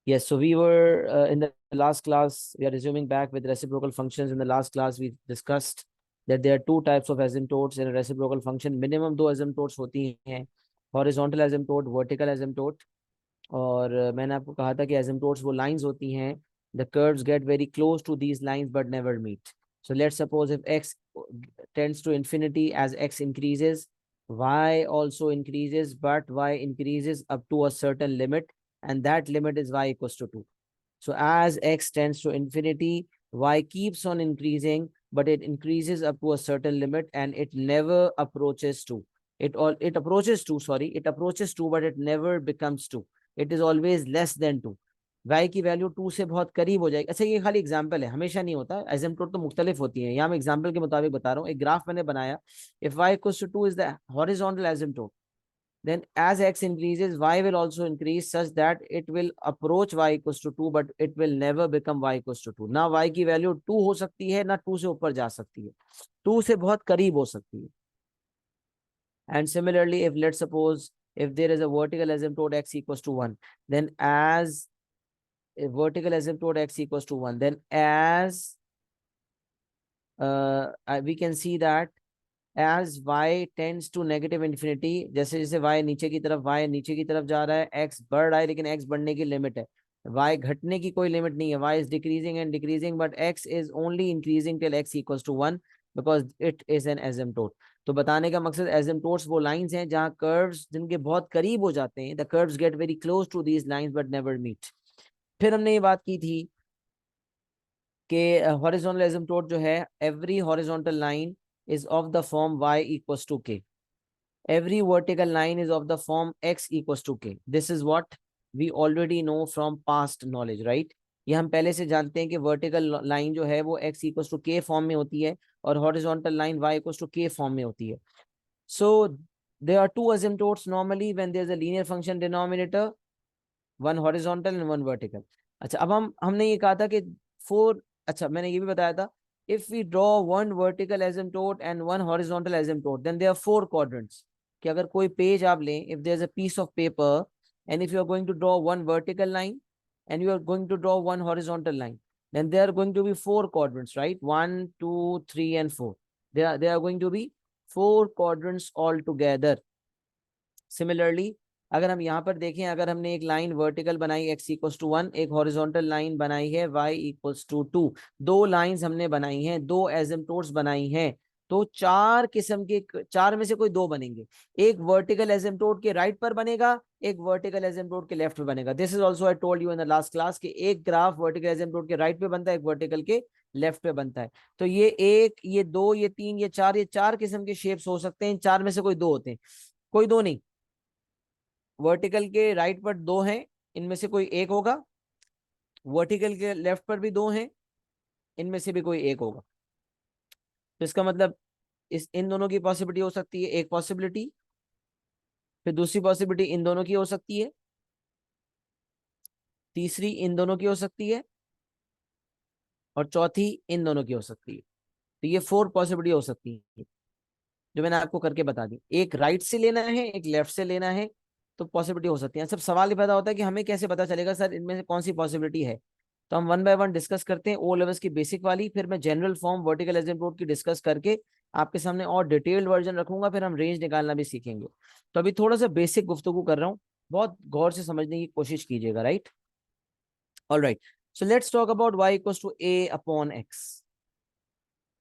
Yes, so we were in the last class, we are resuming back with reciprocal functions. In the last class, we discussed that there are two types of asymptotes in a reciprocal function. Minimum दो asymptotes होती हैं, horizontal asymptote, vertical asymptote. और मैंने आपको कहा था कि asymptotes वो lines होती हैं, the curves get very close to these lines but never meet. So let's suppose if x tends to infinity, as x increases, y also increases, but y increases up to a certain limit, and that limit is y equals to 2. So as x tends to infinity, y keeps on increasing, but it increases up to a certain limit and it never approaches 2. It approaches 2, sorry, it approaches 2, but it never becomes 2. It is always less than 2. y की value 2 से बहुत करीब हो जाएगी. अच्छा, ये खाली example है, हमेशा नहीं होता. एसिम्प्टोट तो मुख्तलिफ होती है, यहाँ मैं एग्जाम्पल के मुताबिक बता रहा हूँ. एक ग्राफ मैंने बनाया. If y equals to 2 is the horizontal asymptote, then as x increases, y will also increase such that it will approach y equals to 2, but it will never become y equals to 2. ना y की value 2 हो सकती है, ना 2 से ऊपर जा सकती है, 2 से बहुत करीब हो सकती है. And similarly, if let's suppose if there is a vertical asymptote x equals to 1, then as a vertical asymptote x equals to 1, then as we can see that as y tends to negative infinity, जैसे जैसे y नीचे की तरफ जा रहा है, x बढ़ रहा है, लेकिन x बढ़ने की लिमिट है, y घटने की कोई लिमिट नहीं है. y is decreasing and decreasing, but x is only increasing till x equals to 1 because it is an asymptote. तो बताने का मकसद asymptotes वो lines हैं जहाँ curves जिनके बहुत करीब हो जाते हैं, the curves get very close to these lines but never meet. फिर हमने ये बात की थी कि horizontal asymptote जो है, every horizontal line is of the form y equals to k. Every vertical line is of the form x equals to k. This is what we already know from past knowledge, right? ये हम पहले से जानते हैं कि vertical line जो है वो x equals to k form में होती है और horizontal line y equals to k form में होती है. So there are two asymptotes normally when there is a linear function denominator, one horizontal and one vertical. अच्छा, अब हमने ये कहा था कि फोर, अच्छा मैंने ये भी बताया था, if we draw one vertical asymptote and one horizontal asymptote, then there are four quadrants. कि अगर कोई पेज आप लें, if there's a piece of paper and if you are going to draw one vertical line and you are going to draw one horizontal line, then there are going to be four quadrants, right? 1, 2, 3 and 4. There are going to be four quadrants all together. Similarly, अगर हम यहाँ पर देखें, अगर हमने एक line vertical बनाई x equals to 1, एक हॉरिजॉन्टल लाइन बनाई है y इक्वल्स टू 2, दो लाइंस हमने बनाई हैं, दो एसिम्प्टोट्स बनाई हैं, तो चार किस्म के, चार में से कोई दो बनेंगे. एक वर्टिकल एसिम्प्टोट के राइट पर बनेगा, एक वर्टिकल एसिम्प्टोट के लेफ्ट पर बनेगा. This is also I told you in the last class कि एक ग्राफ वर्टिकल एसिम्प्टोट के राइट पे बनता है, एक वर्टिकल के लेफ्ट पे बनता है. तो ये एक, ये दो, ये तीन, ये चार किस्म के शेप्स हो सकते हैं. चार में से कोई दो होते हैं, कोई दो नहीं. वर्टिकल के राइट पर दो हैं, इनमें से कोई एक होगा. वर्टिकल के लेफ्ट पर भी दो हैं, इनमें से भी कोई एक होगा. तो इसका मतलब इन दोनों की पॉसिबिलिटी हो सकती है, एक पॉसिबिलिटी. फिर दूसरी पॉसिबिलिटी इन दोनों की हो सकती है, तीसरी इन दोनों की हो सकती है, और चौथी इन दोनों की हो सकती है. तो ये फोर पॉसिबिलिटी हो सकती है जो मैंने आपको करके बता दी. एक राइट से लेना है, एक लेफ्ट से लेना है, तो पॉसिबिलिटी हो सकती है. सब सवाल ये पैदा होता है कि हमें कैसे पता चलेगा सर इनमें से कौन सी पॉसिबिलिटी है. तो हम वन बाय वन डिस्कस करते हैं. ओ लेवल्स की बेसिक वाली, फिर मैं जनरल फॉर्म वर्टिकल एसिम्प्टोट की डिस्कस करके आपके सामने और डिटेल्ड वर्जन रखूंगा. फिर हम रेंज निकालना भी सीखेंगे. तो अभी थोड़ा सा बेसिक गुफ्तगू कर रहा हूँ, बहुत गौर से समझने की कोशिश कीजिएगा. Right, all right. So let's talk about y equals to a upon x.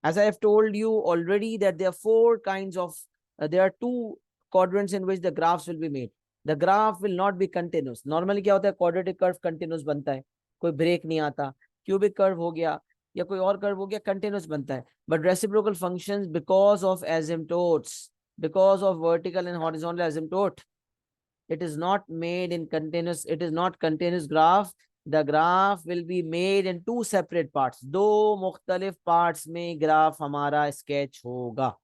As I have told you already that there are four kinds of, there are two quadrants in which the graphs will be made. The graph will not be continuous. Normally क्या होता है, quadratic curve continuous बनता है, कोई break नहीं आता. Cubic curve हो गया या कोई और curve हो गया, continuous बनता है. But reciprocal functions, because of asymptotes, because of vertical and horizontal asymptote, it is not made in continuous, it is not continuous graph. The graph will be made in two separate parts. दो मुख्तलिफ parts में graph हमारा sketch होगा.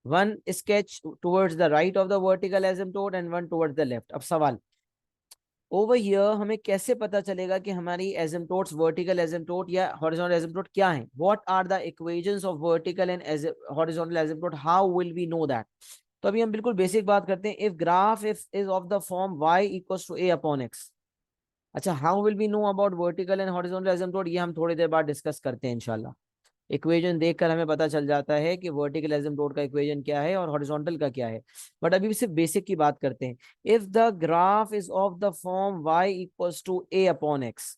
One sketch towards the right of the vertical asymptote and one towards the left. अब सवाल, over here हमें कैसे पता चलेगा कि हमारी asymptotes vertical asymptote या horizontal asymptote क्या है? What are the equations of vertical and horizontal asymptote? How will we know that? तो अभी हम बिल्कुल बेसिक बात करते हैं. If graph if is of the form y equals to a upon x, अच्छा, how will be know about vertical and horizontal asymptote, ये हम थोड़ी देर बाद डिस्कस करते हैं इंशाल्लाह। इक्वेशन देखकर हमें पता चल जाता है कि वर्टिकल एसिम्प्टोट का इक्वेशन क्या है और हॉरिजॉन्टल का क्या है। बट अभी सिर्फ बेसिक की बात करते हैं। If the graph is of the form y equals to a upon x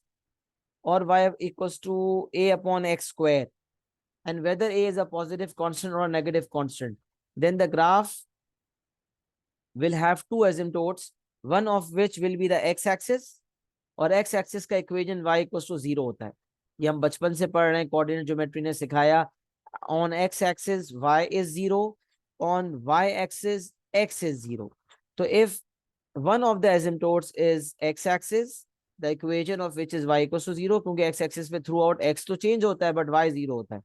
और y equals to a upon x square and whether a is a positive constant or a negative constant, then the graph will have two asymptotes, one of which will be the x-axis और x axis का equation y equal to 0 होता है। ये हम बचपन से पढ़ रहे हैं, कोऑर्डिनेट ज्योमेट्री ने सिखाया। On x axis y is 0, on y axis x is 0। तो if one of the asymptotes is x axis, the equation of which is y equals to 0, क्योंकि x axis पे throughout x तो change होता है but y 0 होता है,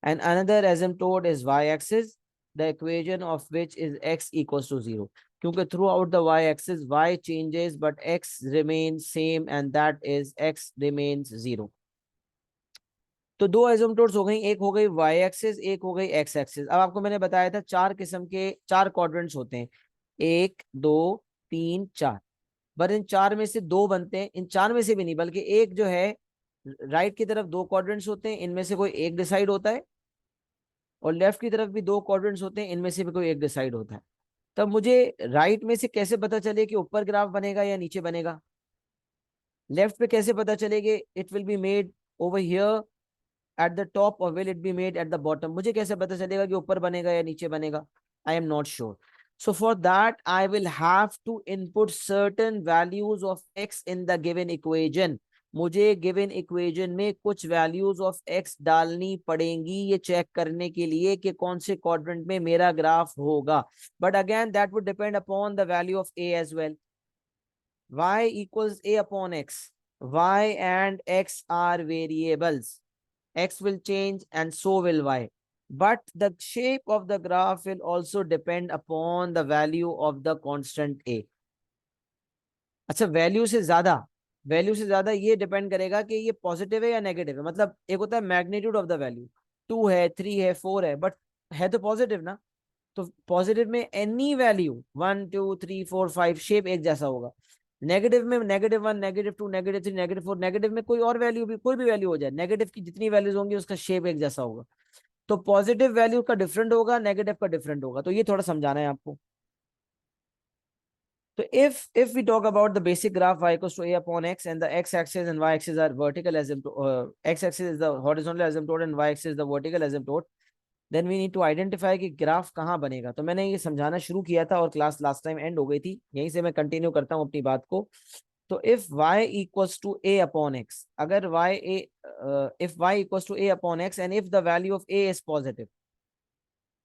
and another asymptote is y axis, the equation of which is x equals to 0, क्योंकि throughout the y axis y changes but x remains same and that is x remains 0। तो दो asymptotes हो गई, एक हो गई y एक्सिस, एक हो गई x एक्सिस। अब आपको मैंने बताया था चार किस्म के चार क्वाड्रेंट्स होते हैं, 1 2 3 4। पर इन चार में से दो बनते हैं, इन चार में से भी नहीं बल्कि एक जो है, राइट की तरफ दो क्वाड्रेंट्स होते हैं, इनमें से कोई एक डिसाइड होता है, और लेफ्ट की तरफ भी दो क्वाड्रेंट्स होते हैं, इनमें से भी कोई एक डिसाइड होता है। तब मुझे राइट में से कैसे पता चले कि ऊपर ग्राफ बनेगा या नीचे बनेगा, लेफ्ट पे कैसे पता चलेगा it will be made over here at the top or will it be made at the bottom, मुझे कैसे पता चलेगा कि ऊपर बनेगा या नीचे बनेगा, I am not sure. So for that, I will have to input certain values of x in the given equation. मुझे given equation में कुछ values of x डालनी पड़ेंगी ये चेक करने के लिए कि कौन से quadrant में मेरा ग्राफ होगा। But again, that would depend upon the value of a as well. Y equals a upon x. Y and x are variables. X will change and so will y. But the shape of the graph will also depend upon the value of the constant a. अच्छा, value से ज्यादा ये depend करेगा कि ये positive है या negative है। मतलब एक होता है मैग्नीट्यूड ऑफ द वैल्यू, 2 है 3 है 4 है, बट है तो पॉजिटिव ना। तो पॉजिटिव में एनी वैल्यू 1 2 3 4 5 शेप एक जैसा होगा। नेगेटिव में -1 -2 -3 -4, नेगेटिव में कोई और वैल्यू भी, कोई भी वैल्यू हो जाए, नेगेटिव की जितनी वैल्यूज होंगी उसका शेप एक जैसा होगा। तो पॉजिटिव वैल्यू का डिफरेंट होगा, नेगेटिव का डिफरेंट होगा, तो ये थोड़ा समझाना है आपको। तो if we talk about the basic graph y equals to a upon x and the x axis and y axis are vertical asymptote, x axis is the horizontal asymptote and y axis is the vertical asymptote, then we need to identify कि graph कहाँ बनेगा। तो मैंने ये समझाना शुरू किया था और क्लास लास्ट टाइम एंड हो गई थी, यहीं से मैं कंटिन्यू करता हूँ अपनी बात को। तो if y equals to a upon x, अगर if y equals to a upon x and if the value of a is positive,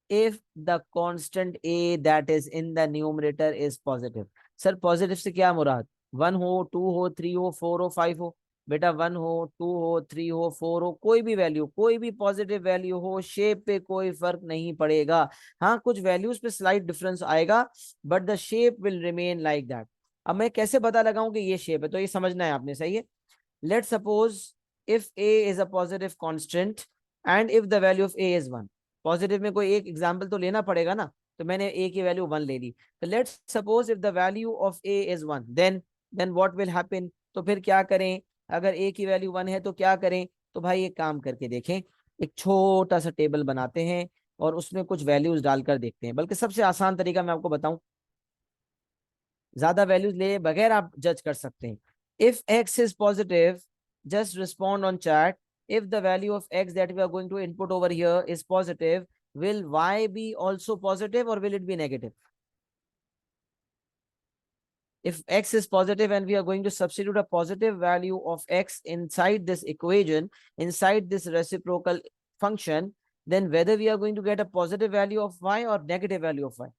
if the constant a that is in the numerator is positive। Sir positive से क्या मुराद, 1 हो 2 हो 3 हो 4 हो 5 हो, बेटा 1 हो 2 हो 3 हो 4 हो, कोई भी वैल्यू, कोई भी पॉजिटिव वैल्यू हो, शेप पे कोई फर्क नहीं पड़ेगा। हाँ, कुछ वैल्यूज पे स्लाइट डिफरेंस आएगा but the shape will remain like that. अब मैं कैसे पता लगाऊं कि ये शेप है, तो ये समझना है आपने, सही है। Let suppose if a is a positive constant and if the value of a is 1, positive में कोई एक एग्जांपल तो लेना पड़ेगा ना, तो मैंने a की वैल्यू 1 ले ली। तो let's suppose if the value of a is 1, then what will happen, तो फिर क्या करें, अगर a की वैल्यू 1 है तो क्या करें। तो भाई एक काम करके देखें, एक छोटा सा टेबल बनाते हैं और उसमें कुछ वैल्यूज डालकर देखते हैं। बल्कि सबसे आसान तरीका मैं आपको बताऊं, ज्यादा वैल्यूज ले बगैर आप जज कर सकते हैं। If x is positive, just respond on chat. If the value of x that we are going to input over here is positive, will y be also positive or will it be negative? If x is positive and we are going to substitute a positive value of x inside this equation, inside this reciprocal function, then whether we are going to get a positive value of y or negative value of y.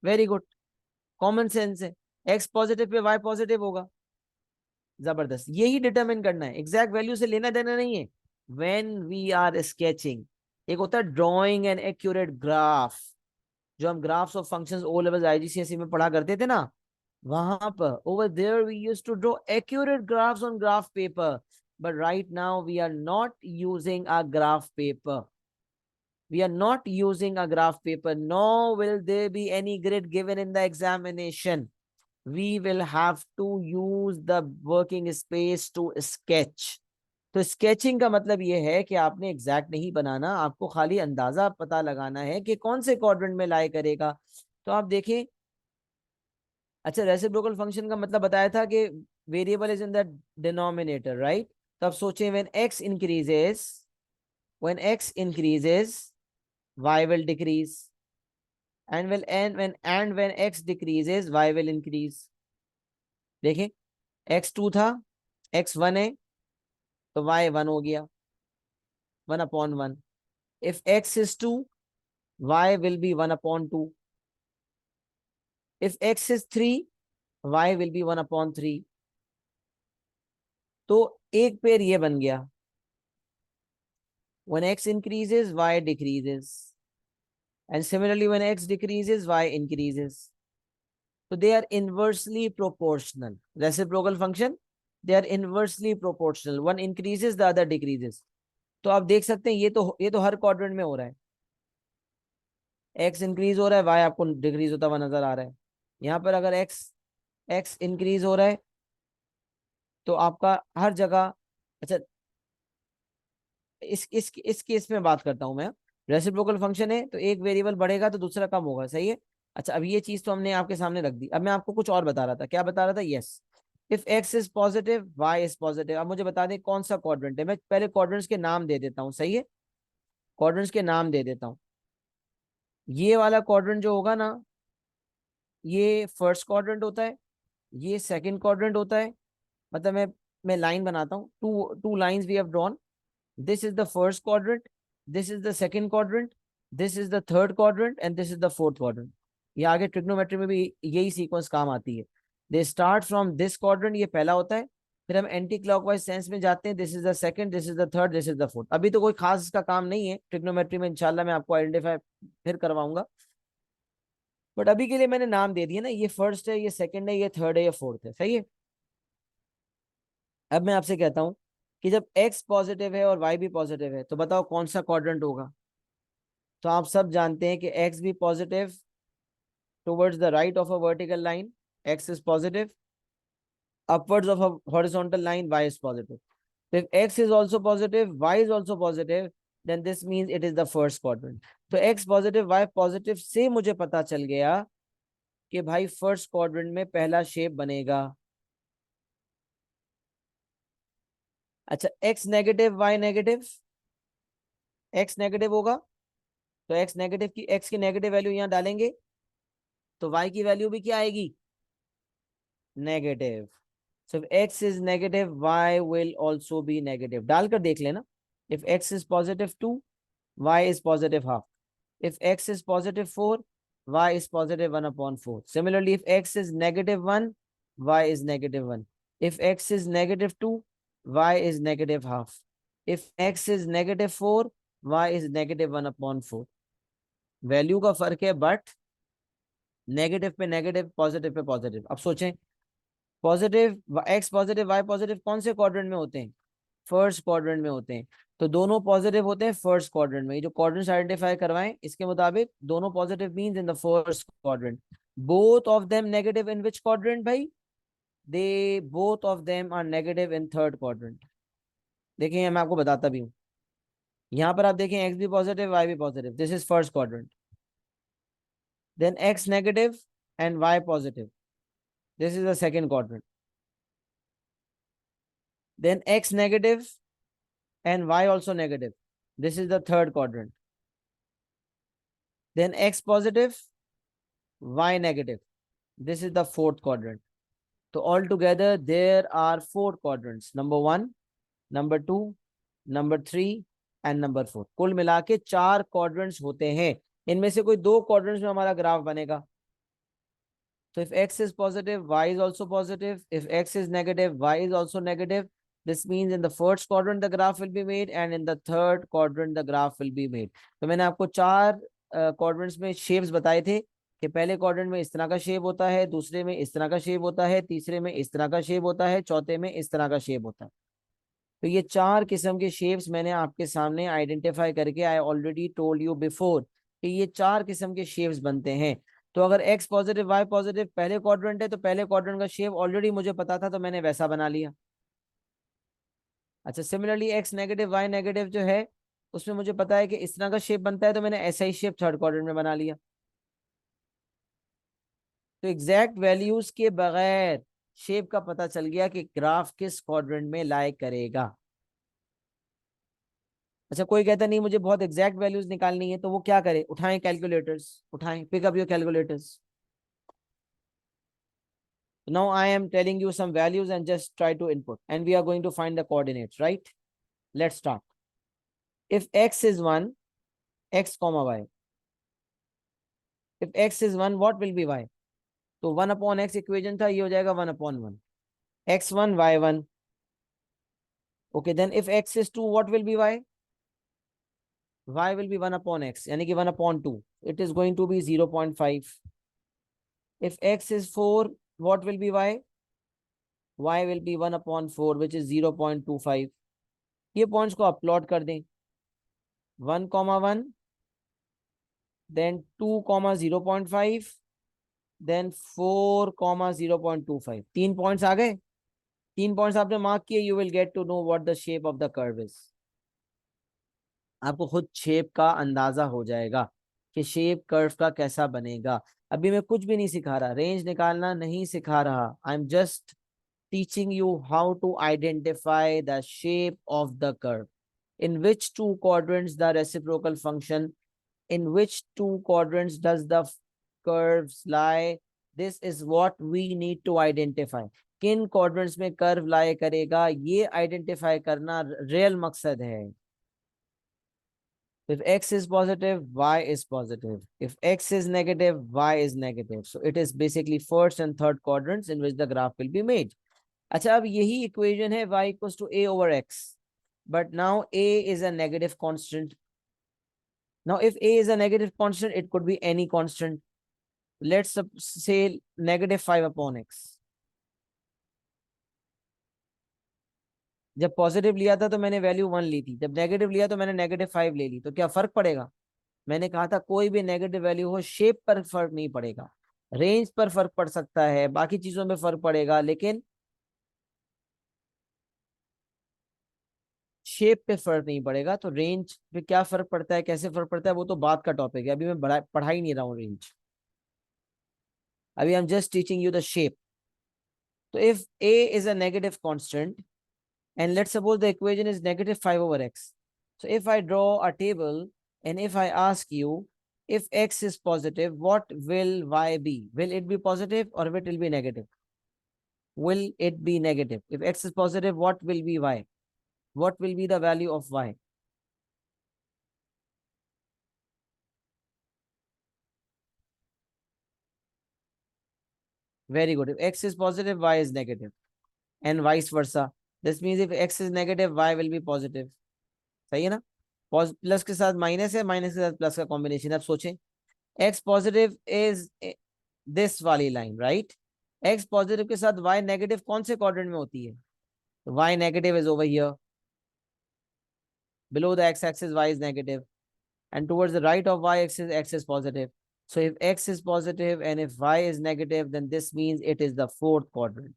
Very good. Common sense है, x positive pay y positive होगा। जबरदस्त, यही determine करना है, exact value से लेना देना नहीं है। व्हेन वी आर स्केचिंग, एक होता है ड्रॉइंग एन एक्यूरेट ग्राफ, जो हम graphs of functions O level IGCSE में पढ़ा करते थे ना, वहां पर over there we used to draw accurate graphs on graph paper. But right now we are not using a graph paper, we are not using a graph paper, nor will there be any grid given in the examination. We will have to use the working space to sketch. तो sketching का मतलब ये है कि आपने exact नहीं बनाना, आपको खाली अंदाजा पता लगाना है कि कौन से क्वाड्रेंट में लाई करेगा। तो आप देखें, अच्छा रेसिप्रोकल फंक्शन का मतलब बताया था कि variable is in the denominator, right. तो अब सोचें, when x increases y will decrease, and when x decreases y will increase। देखें, x2 था, x1 है, तो y1 हो गया, 1/1। if x is 2, y will be 1/2। if x is 3, y will be 1/3। तो एक पेड़ ये बन गया, when x increases y decreases, and similarly when x decreases y increases। So they are inversely proportional, reciprocal function, they are inversely proportional, one increases the other decreases। तो आप देख सकते हैं ये तो हर क्वाड्रेंट में हो रहा है, x इंक्रीज हो रहा है, y आपको डिक्रीज होता हुआ नजर आ रहा है। यहाँ पर अगर x इंक्रीज हो रहा है तो आपका हर जगह, अच्छा इस केस में बात करता हूं मैं, रेसिप्रोकल फंक्शन है तो एक वेरिएबल बढ़ेगा तो दूसरा कम होगा, सही है। अच्छा अब ये चीज तो हमने आपके सामने रख दी, अब मैं आपको कुछ और बता रहा था, क्या बता रहा था, yes, if x is positive y is positive. अब मुझे बता दें कौन सा क्वाड्रेंट है, मैं पहले क्वाड्रेंट्स के नाम दे देता हूँ, सही है, क्वाड्रेंट्स के नाम दे देता हूँ। ये वाला क्वाड्रेंट जो होगा ना, ये फर्स्ट क्वाड्रेंट होता है, ये सेकंड क्वाड्रेंट होता है। मतलब मैं लाइन बनाता हूँ, two two lines we have drawn, this is the first quadrant, this is the second quadrant, this is the third quadrant and this is the fourth quadrant। ये आगे ट्रिग्नोमेट्री में भी यही सीक्वेंस काम आती है। They start from this quadrant, ये पहला होता है, फिर हम एंटी क्लॉकवाइज सेंस में जाते हैं, this is the second, this is the third, this is the fourth. अभी तो कोई खास इसका काम नहीं है ट्रिग्नोमेट्री में, इंशाल्लाह मैं आपको आइडेंटिफाई फिर करवाऊंगा, बट अभी के लिए मैंने नाम दे दिया ना, ये फर्स्ट है, ये सेकंड है, ये थर्ड है, ये फोर्थ है, सही है। अब मैं आपसे कहता हूं कि जब x पॉजिटिव है और y भी पॉजिटिव है तो बताओ कौन सा क्वाड्रेंट होगा। तो आप सब जानते हैं कि x भी positive towards the right of a vertical line, x is positive, upwards of a horizontal line y is positive। So if x is also positive, y is also positive, then this means it is the first quadrant। तो x positive y positive से मुझे पता चल गया कि भाई first quadrant में पहला शेप बनेगा। अच्छा x negative y negative, x negative होगा तो x की नेगेटिव वैल्यू यहां डालेंगे तो y की वैल्यू भी क्या आएगी, negative. So if x is negative y will also be negative, डालकर देख लेना। If x is positive 2, y is positive half। if x is positive 4, y is positive 1/4। Similarly, if x is negative 1, y is negative 1। if x is negative 2, y is negative half। if x is negative 4, y is negative 1/4। वैल्यू का फर्क है but negative पे नेगेटिव, positive पे पॉजिटिव। अब सोचें, positive x positive y positive कौन से क्वाड्रेंट में होते हैं, फर्स्ट क्वाड्रेंट में होते हैं। तो दोनों पॉजिटिव होते हैं फर्स्ट क्वाड्रेंट में, ये जो क्वाड्रेंट्स आइडेंटिफाई करवाएं इसके मुताबिक दोनों positive means in the first quadrant. Both of them negative in which quadrant भाई, they both of them are negative in third quadrant. देखिए मैं आपको बताता भी हूँ, यहाँ पर आप देखें एक्स भी पॉजिटिव वाई भी positive, this is first quadrant. Then x negative and y positive, this is the second quadrant। then x negative and y also negative, this is the third quadrant। then x positive, y negative, this is the fourth quadrant। so altogether there are four quadrants, number 1, number 2, number 3 and number 4। कुल मिला के 4 quadrants होते हैं, इनमें से कोई 2 quadrants में हमारा ग्राफ बनेगा। So if x is positive, y is also positive. If x is negative, y is also negative। This means in the first quadrant the graph will be made and in the third quadrant the graph will be made। तो मैंने आपको 4 quadrants में shapes बताए थे कि पहले quadrant में इस तरह का shape होता है, दूसरे में इस तरह का shape होता है, तीसरे में इस तरह का shape होता है, चौथे में इस तरह का shape होता है। तो ये 4 किस्म के shapes मैंने आपके सामने आइडेंटिफाई करके, I already told you before कि ये 4 किस्म के shapes बनते हैं। तो अगर x पॉजिटिव y पॉजिटिव पहले क्वाड्रेंट है तो पहले क्वाड्रेंट का शेप ऑलरेडी मुझे पता था तो मैंने वैसा बना लिया। अच्छा, similarly x negative y negative जो है उसमें मुझे पता है कि इस तरह का शेप बनता है तो मैंने ऐसा ही शेप थर्ड क्वाड्रेंट में बना लिया। तो एग्जैक्ट वैल्यूज के बगैर शेप का पता चल गया कि ग्राफ किस क्वाड्रेंट में लाई करेगा। अच्छा, कोई कहता नहीं मुझे बहुत एग्जैक्ट वैल्यूज निकालनी है, तो वो क्या करे? उठाएं कैलकुलेटर्स, उठाएं, pick up your calculators. Now I am telling you some values and just try to input and we are going to find the coordinates, right? Let's start. If x is 1, x comma y. If x is 1, what will be y? तो 1 upon x equation था, ये हो जाएगा 1 upon 1. x1 y1. Okay, then if x is 2, what will be y? Y will be 1 upon x, यानी कि 1 upon 2. It is going to be 0.5. If x is 4, what will be y? Y will be 1 upon 4, which is 0.25. ये points को आप plot कर दें, 1 comma 1, then 2 comma 0.5, then 4 comma 0.25. 3 points आ गए। 3 points आपने मार्क किए, you will get to know what the shape of the curve is. आपको खुद शेप का अंदाजा हो जाएगा कि शेप कर्व का कैसा बनेगा। अभी मैं कुछ भी नहीं सिखा रहा, रेंज निकालना नहीं सिखा रहा। I am just teaching you how to identify the shape of the curve. In which two quadrants the reciprocal function, in which two quadrants does the curves lie? This is what we need to identify. किन quadrants में curve lie करेगा, ये identify करना real मकसद है। If x is positive, y is positive. If x is negative, y is negative. So it is basically first and third quadrants in which the graph will be made. अच्छा, अब यही equation है y equals to a over x, but now a is a negative constant. Now if a is a negative constant, it could be any constant. Let's say negative 5 upon x. जब positive लिया था तो मैंने value 1 ली थी, जब negative लिया तो मैंने नेगेटिव 5 ले ली, तो क्या फर्क पड़ेगा? मैंने कहा था कोई भी नेगेटिव वैल्यू हो, शेप पर फर्क नहीं पड़ेगा। रेंज पर फर्क पड़ सकता है, बाकी चीजों में फर्क पड़ेगा, लेकिन शेप पे फर्क नहीं पड़ेगा। तो रेंज पे क्या फर्क पड़ता है, कैसे फर्क पड़ता है, वो तो बात का टॉपिक है, अभी मैं पढ़ा ही नहीं रहा हूँ रेंज। अभी I am just teaching you the shape. तो if a is a negative constant and let's suppose the equation is negative 5 over x, so if I draw a table and if I ask you if x is positive, what will y be? Will it be positive or will it be negative? Will it be negative? If x is positive, what will be y? What will be the value of y? Very good. If x is positive, y is negative, and vice versa. This means if x is negative, y will be positive. सही है ना? Plus के साथ minus है, minus के साथ plus का combination. अब सोचें, x पॉजिटिव इज दिस वाली लाइन, राइट? x पॉजिटिव के साथ y नेगेटिव कौन से क्वाड्रेंट में होती है? y negative is over here, below the x-axis y is negative, and towards the right of y-axis x is positive. So if x is positive and if y is negative, then this means it is the fourth quadrant.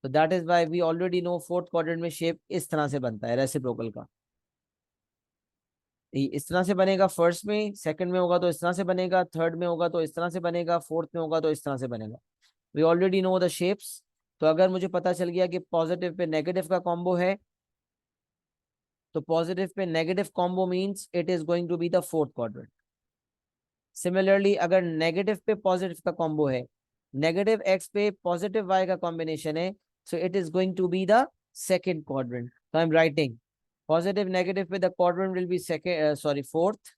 So that is why we already know fourth quadrant में shape इस तरह से बनता है reciprocal का। इस तरह से बनेगा फर्स्ट में, सेकंड में होगा तो इस तरह से बनेगा, थर्ड में होगा तो इस तरह से बनेगा, फोर्थ में होगा तो इस तरह से बनेगा। We already know the shapes. तो अगर मुझे पता चल गया कि पॉजिटिव पे नेगेटिव का कॉम्बो है, तो पॉजिटिव पे negative combo means it is going to be the fourth quadrant. Similarly अगर नेगेटिव पे पॉजिटिव का कॉम्बो है, नेगेटिव एक्स पे पॉजिटिव वाई का कॉम्बिनेशन है, so it is going to be the second quadrant. तो I am writing positive negative पे the quadrant will be second, sorry, fourth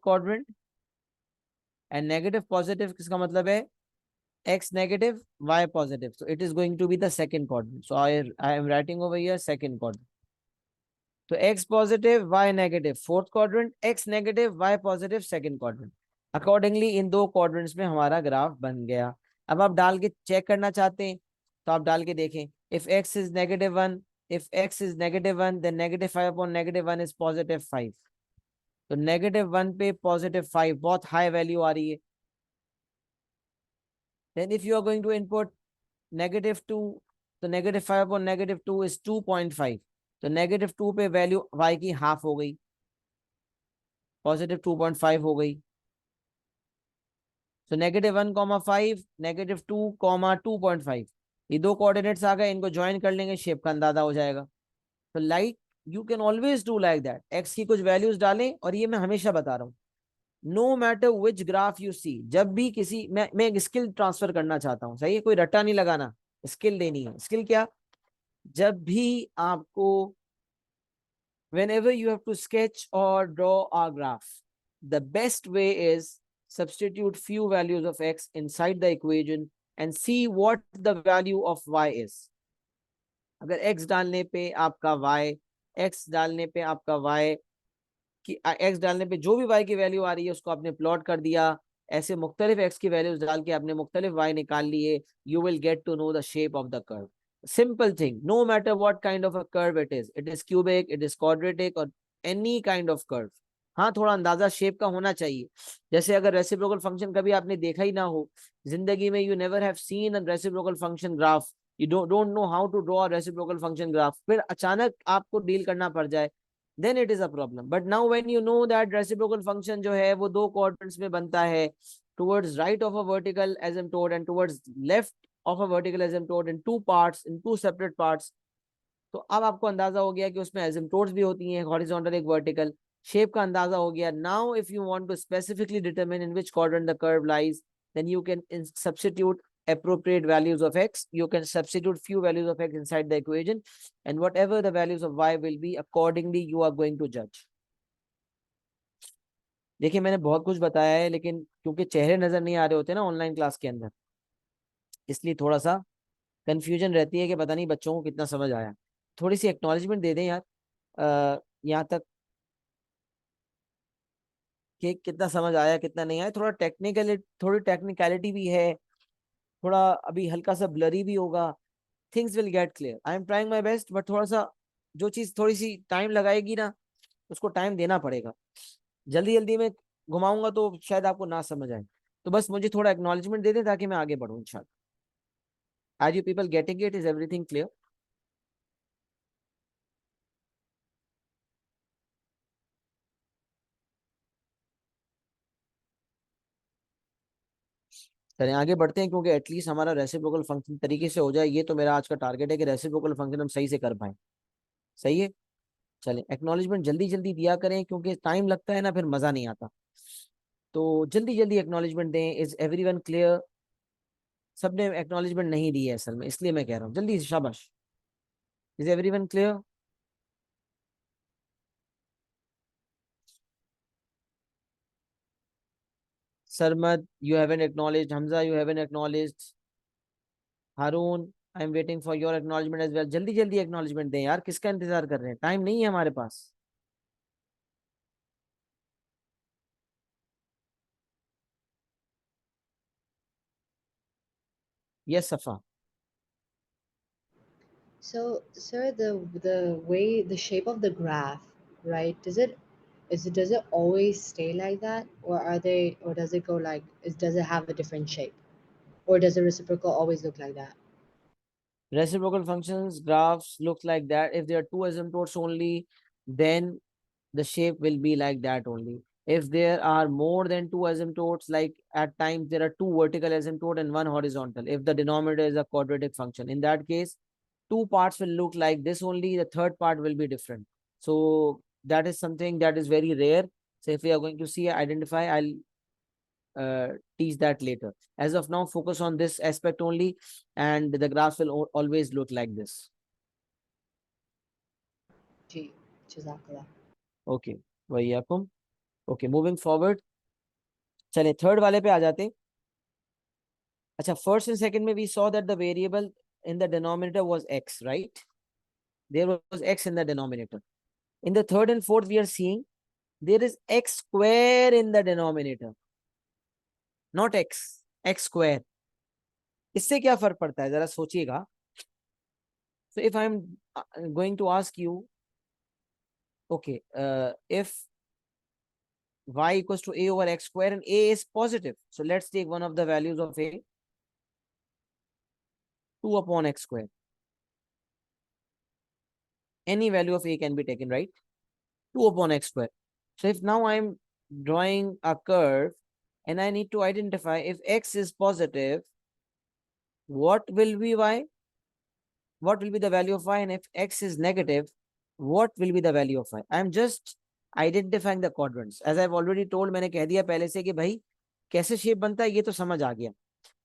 quadrant, and negative positive किसका मतलब है? x negative y positive, so it is going to be the second quadrant. So I am writing over here second quadrant. तो x positive y negative fourth quadrant, x negative y positive second quadrant. Accordingly इन दो quadrants में हमारा graph बन गया। अब आप डाल के चेक करना चाहते हैं तो आप डाल के देखें। If x is -1, if x is -1 then -5 upon -1 is +5. तो -1 पे +5 बहुत हाई वैल्यू आ रही है. Then if you are going to input -2, तो -5 upon -2 is 2.5. तो -2 पे वैल्यू y की हाफ हो गई, +2.5 हो गई. तो -1,5 -2,2.5 ये दो कोऑर्डिनेट्स आ गए, इनको ज्वाइन कर लेंगे, शेप का अंदाजा हो जाएगा. तो like you can always do like that. X की कुछ वैल्यूज डालें, और ये मैं हमेशा बता रहा हूँ, no matter which graph you see, जब भी किसी मैं एक स्किल ट्रांसफर करना चाहता हूँ, सही है, कोई रट्टा नहीं लगाना, स्किल देनी है. स्किल क्या? जब भी आपको whenever you have to sketch or draw a graph, the best way is substitute few values of x inside the equation and see what the value of y is. अगर x डालने पे आपका y, x डालने पे आपका y की x डालने पे जो भी y की वैल्यू आ रही है उसको आपने प्लॉट कर दिया, ऐसे मुख्तलिफ x की वैल्यूज डाल के आपने मुख्तलिफ y निकाल लिए, you will get to know the shape of the curve. Simple thing, no matter what kind of a curve it is cubic, it is quadratic or any kind of curve. हाँ, थोड़ा अंदाजा shape का होना चाहिए. जैसे अगर reciprocal function कभी आपने देखा ही ना हो जिंदगी में, you never have seen a reciprocal function graph, you don't know how to draw a reciprocal function graph, फिर अचानक आपको डील करना पड़ जाए, then it is a problem. But now when you know that reciprocal function जो है वो दो quadrants में बनता है, towards right of a vertical asymptote and towards left of a vertical asymptote in two parts, in two separate parts. तो अब आपको अंदाजा हो गया कि उसमें asymptotes भी होती हैं, horizontal एक vertical. शेप का अंदाजा हो गया. Now if you want to specifically determine in which quadrant the curve lies, then you can substitute appropriate values of x. You can substitute few values of x inside the equation, and whatever the values of y will be, accordingly you are going to judge. देखिए मैंने बहुत कुछ बताया है, लेकिन क्योंकि चेहरे नजर नहीं आ रहे होते ना ऑनलाइन क्लास के अंदर, इसलिए थोड़ा सा कंफ्यूजन रहती है कि पता नहीं बच्चों को कितना समझ आया. थोड़ी सी एक्नॉलेजमेंट दे दें यार, यहाँ तक कि कितना समझ आया कितना नहीं आया. थोड़ी टेक्निकलिटी भी है, थोड़ा अभी हल्का सा ब्लरी भी होगा. Things will get clear. I am trying my best, but थोड़ा सा जो चीज थोड़ी सी टाइम लगाएगी ना, उसको टाइम देना पड़ेगा. जल्दी जल्दी में घुमाऊंगा तो शायद आपको ना समझ आए. तो बस मुझे थोड़ा एक्नॉलेजमेंट दे दें ताकि मैं आगे बढ़ूँ इंशाल्लाह. Are you people getting it? Is everything clear? चलें आगे बढ़ते हैं, क्योंकि एटलीस्ट हमारा रेसिप्रोकल फंक्शन तरीके से हो जाए. ये तो मेरा आज का टारगेट है कि रेसिप्रोकल फंक्शन हम सही से कर पाए. सही है. चलें एक्नॉलेजमेंट जल्दी जल्दी दिया करें, क्योंकि टाइम लगता है ना, फिर मजा नहीं आता. तो जल्दी जल्दी एक्नॉलेजमेंट दें. Is everyone clear? सबने एक्नॉलेजमेंट नहीं दी है असल में, इसलिए मैं कह रहा हूँ जल्दी से. शाबाश. Is everyone clear? Sarmad, you haven't acknowledged. Hamza, you haven't acknowledged. Haroon, I am waiting for your acknowledgement as well. जल्दी जल्दी एक्नॉलेजमेंट दें यार, किसका इंतजार कर रहे हैं? टाइम नहीं है हमारे पास. यस सफा. So, sir, the way the shape of the graph, right? Does it always stay like that, or does it go like does it have a different shape, or does the reciprocal always look like that? Reciprocal functions graphs look like that. If there are two asymptotes only, then the shape will be like that only. If there are more than two asymptotes, like at times there are two vertical asymptote and one horizontal, if the denominator is a quadratic function, in that case two parts will look like this only, the third part will be different. So that is something that is very rare. So if we are going to see identify, I'll teach that later. As of now, focus on this aspect only, and the graphs will always look like this. Gee, Jazakallah. Okay, वैयाकुम. Okay, moving forward. चले third वाले पे आ जाते हैं. अच्छा, first and second में we saw that the variable in the denominator was x, right? There was x in the denominator. In the third and fourth, we are seeing there is x square in the denominator, not x square. इससे क्या फर्क पड़ता है जरा सोचिएगा. So if I'm going to ask you, okay, if y equals to a over x square and a is positive, so let's take one of the values of a, 2 upon x square. Any value of a can be taken, right? 2 upon x square. So if now I'm drawing a curve and I need to identify if x is positive, what will be y? What will be the value of y? And if x is negative, what will be the value of y? I am just identifying the quadrants. As I've already told, मैंने कह दिया पहले से कि भाई कैसे shape बनता है ये तो समझ आ गया,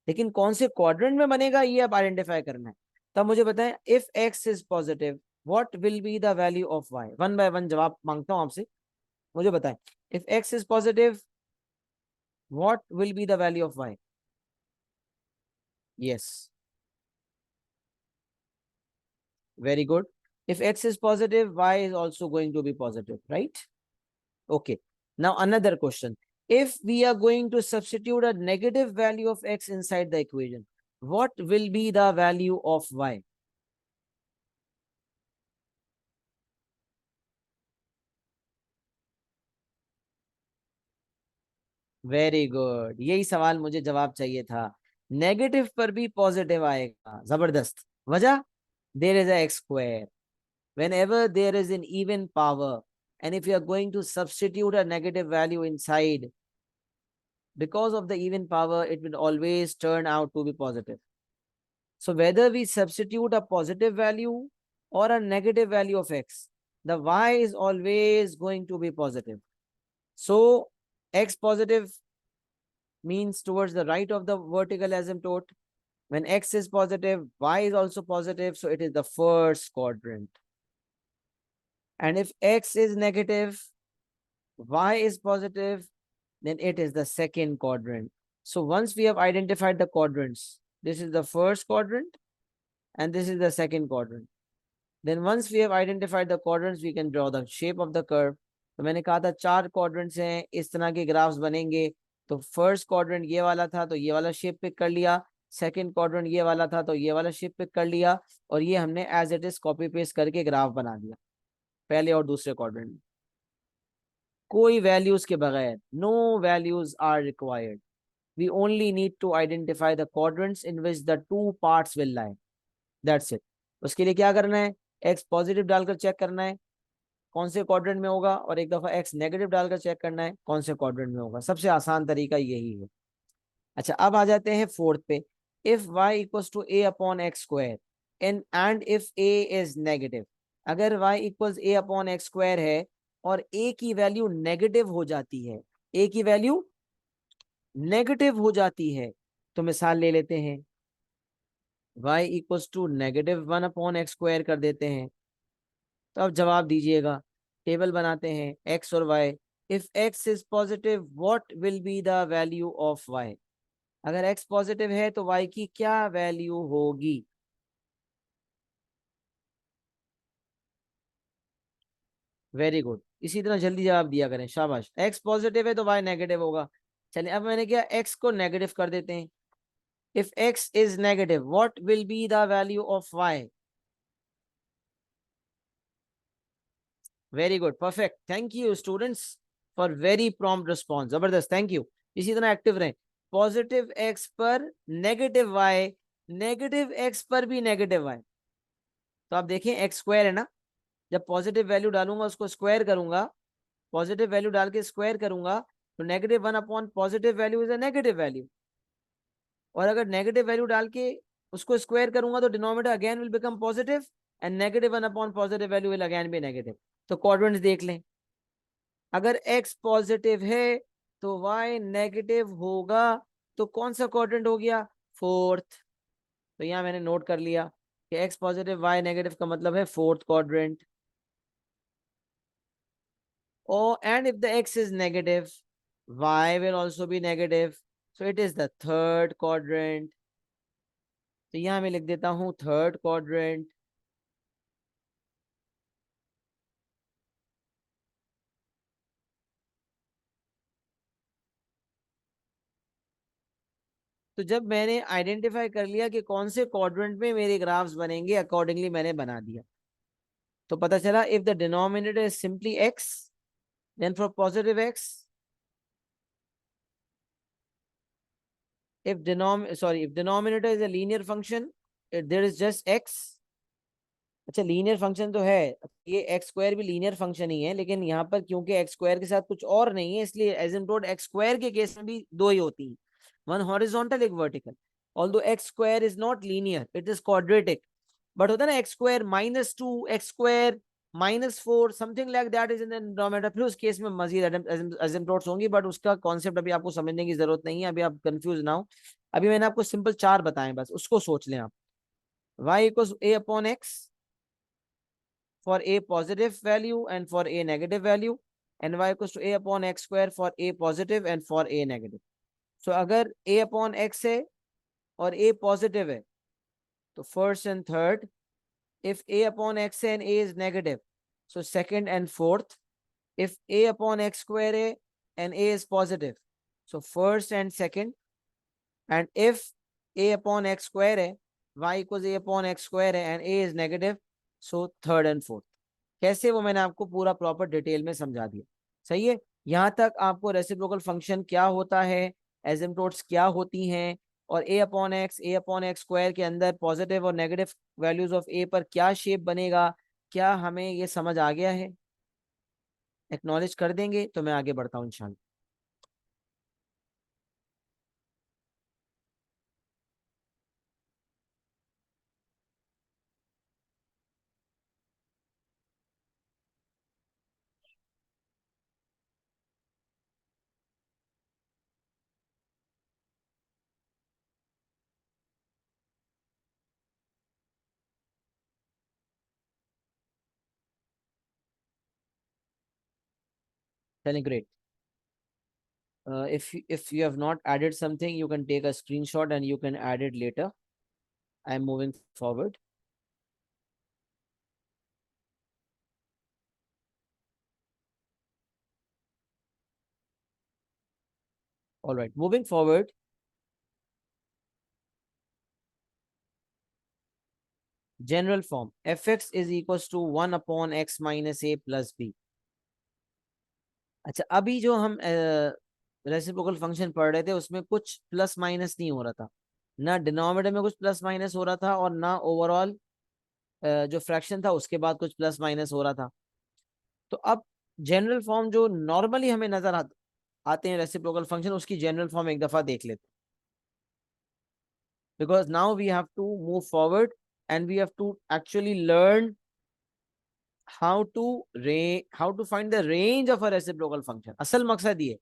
लेकिन कौन से क्वाड्रेंट में बनेगा ये अब आइडेंटिफाई करना है. तब मुझे बताएं if x is positive what will be the value of y. One by one जवाब मांगता हूं आपसे. मुझे बताएं if x is positive what will be the value of y. Yes, very good. If x is positive, y is also going to be positive, right? Okay. Now another question. If we are going to substitute a negative value of x inside the equation, what will be the value of y? Very good, यही सवाल मुझे जवाब चाहिए था. Negative पर भी positive आएगा. जबरदस्त. वजह, there is a x square. whenever there is an even power, and if you are going to substitute a negative value inside, because of the even power it will always turn out to be positive. So whether we substitute a positive value or a negative value of x, the y is always going to be positive. So x positive means towards the right of the vertical asymptote. When x is positive, y is also positive, so it is the first quadrant. And if x is negative, y is positive, then it is the second quadrant. So once we have identified the quadrants, this is the first quadrant and this is the second quadrant. Then once we have identified the quadrants, we can draw the shape of the curve. तो मैंने कहा था 4 quadrants हैं, इस तरह के graphs बनेंगे. तो फर्स्ट क्वाड्रेंट ये वाला था तो ये वाला शेप पिक कर लिया, सेकंड क्वाड्रेंट ये वाला था तो ये वाला शेप पिक कर लिया, और ये हमने as it is copy paste करके ग्राफ बना दिया पहले और दूसरे क्वाड्रेंट में. कोई वैल्यूज के बगैर, no values are required. we only need to identify the quadrants in which the two parts will lie. That's it. उसके लिए क्या करना है, x पॉजिटिव डालकर चेक करना है कौन से क्वाड्रेंट में होगा, और एक दफा x नेगेटिव डालकर चेक करना है कौन से क्वाड्रेंट में होगा. सबसे आसान तरीका यही है. अच्छा, अब आ जाते हैं फोर्थ पे. If y equals to a upon x square and if a is negative. अगर y equals a upon x square है और a की वैल्यू नेगेटिव हो जाती है, a की वैल्यू नेगेटिव हो जाती है, तो मिसाल ले लेते हैं y equals to -1 upon x square कर देते हैं. तो अब जवाब दीजिएगा. टेबल बनाते हैं x और y. If x is positive what will be the value of y. अगर x पॉजिटिव है तो y की क्या वैल्यू होगी. Very good. इसी तरह जल्दी जवाब दिया करें, शाबाश. x पॉजिटिव है तो y नेगेटिव होगा. चलिए अब मैंने क्या, x को नेगेटिव कर देते हैं. If x is negative what will be the value of y. Very good, perfect. Thank you students for very prompt response. जबरदस्त, थैंक यू. इसी तरह एक्टिव रहें. पॉजिटिव एक्स पर नेगेटिव वाई, नेगेटिव एक्स पर भी नेगेटिव वाई. तो आप देखें एक्स स्क्वायर है ना, जब पॉजिटिव वैल्यू डालूंगा उसको स्क्वायर करूंगा, पॉजिटिव वैल्यू डाल के स्क्वायर करूंगा, तो -1 upon positive value is a negative value. और अगर नेगेटिव वैल्यू डाल के उसको स्क्वायर करूंगा तो denominator again will become positive and -1 upon positive value will again be negative. तो क्वाड्रेंट्स देख लें. अगर x पॉजिटिव है तो y नेगेटिव होगा, तो कौन सा क्वाड्रेंट हो गया, फोर्थ. तो यहां मैंने नोट कर लिया कि x पॉजिटिव y नेगेटिव का मतलब है fourth quadrant. Oh, and if the x is negative, y will also be negative. So it is the third quadrant. तो यहां मैं लिख देता हूं थर्ड क्वाड्रेंट. तो जब मैंने आइडेंटिफाई कर लिया कि कौन से क्वाड्रेंट में मेरे ग्राफ्स बनेंगे, अकॉर्डिंगली मैंने बना दिया। तो पता चला if the denominator is simply x, then for positive x, if denominator is a linear function, there is just x। अच्छा लीनियर फंक्शन तो है, ये एक्स स्क्वायर भी लीनियर फंक्शन ही है, लेकिन यहाँ पर क्योंकि एक्स स्क्वायर के साथ कुछ और नहीं है, इसलिए एसिम्प्टोट एक्स स्क्वायर के केस में भी दो ही होती है, वन हॉरिजॉन्टल एक vertical. Although x square is not linear, it is quadratic, but होता है ना x square -2, x square -4, something like that is in the denominator. फिर उस केस में मजीद एसिम्प्टोट्स होंगी, बट उसका कॉन्सेप्ट अभी आपको समझने की जरूरत नहीं है, अभी आप कंफ्यूज ना हो। अभी मैंने आपको सिंपल चार बताए, बस उसको सोच लें आप। y equals a upon x for a positive value and for a negative value, and y equals to a upon x square for a positive and for a negative. So अगर a upon x है और a positive है, तो first and third, if a upon x and a is negative, so second and fourth, if a upon x square है and a is positive, so first and second, and if a upon x square है, y equals a upon x square है and a is negative, so third and fourth। कैसे, वो मैंने आपको पूरा proper detail में समझा दिया। सही है, यहां तक आपको रेसिप्रोकल फंक्शन क्या होता है, एसिम्प्टोट्स क्या होती हैं, और ए अपॉन एक्स स्क्वायर के अंदर पॉजिटिव और नेगेटिव वैल्यूज ऑफ ए पर क्या शेप बनेगा, क्या हमें ये समझ आ गया है? एक्नॉलेज कर देंगे तो मैं आगे बढ़ता हूँ इंशाल्लाह। चलिए great. if you have not added something, you can take a screenshot and you can add it later. I am moving forward. All right, moving forward. General form fx is equals to 1 upon x minus a plus b। अच्छा, अभी जो हम reciprocal function पढ़ रहे थे उसमें कुछ plus minus नहीं हो रहा था, ना डिनोमिनेटर में कुछ प्लस माइनस हो रहा था, और ना ओवरऑल जो फ्रैक्शन था उसके बाद कुछ प्लस माइनस हो रहा था। तो अब जनरल फॉर्म जो नॉर्मली हमें नजर आते हैं रेसिप्रोकल फंक्शन, उसकी जनरल फॉर्म एक दफा देख लेते हैं, because now we have to move forward and we have to actually learn how to find the range of a reciprocal function. असल मकसद ये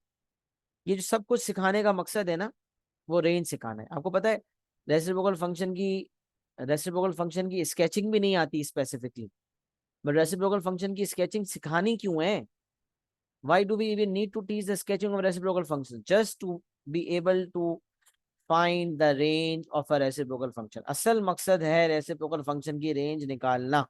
जो सब कुछ सिखाने का मकसद है ना, वो रेंज सिखाना है। आपको पता है रेसिप्रोकल फंक्शन की स्केचिंग भी नहीं आती स्पेसिफिकली, बट रेसिप्रोकल फंक्शन की स्केचिंग सिखानी क्यों है? Why do we even need to teach the sketching of reciprocal function? Just to be able to find the range of a reciprocal function. असल मकसद है रेसिप्रोकल फंक्शन की range निकालना।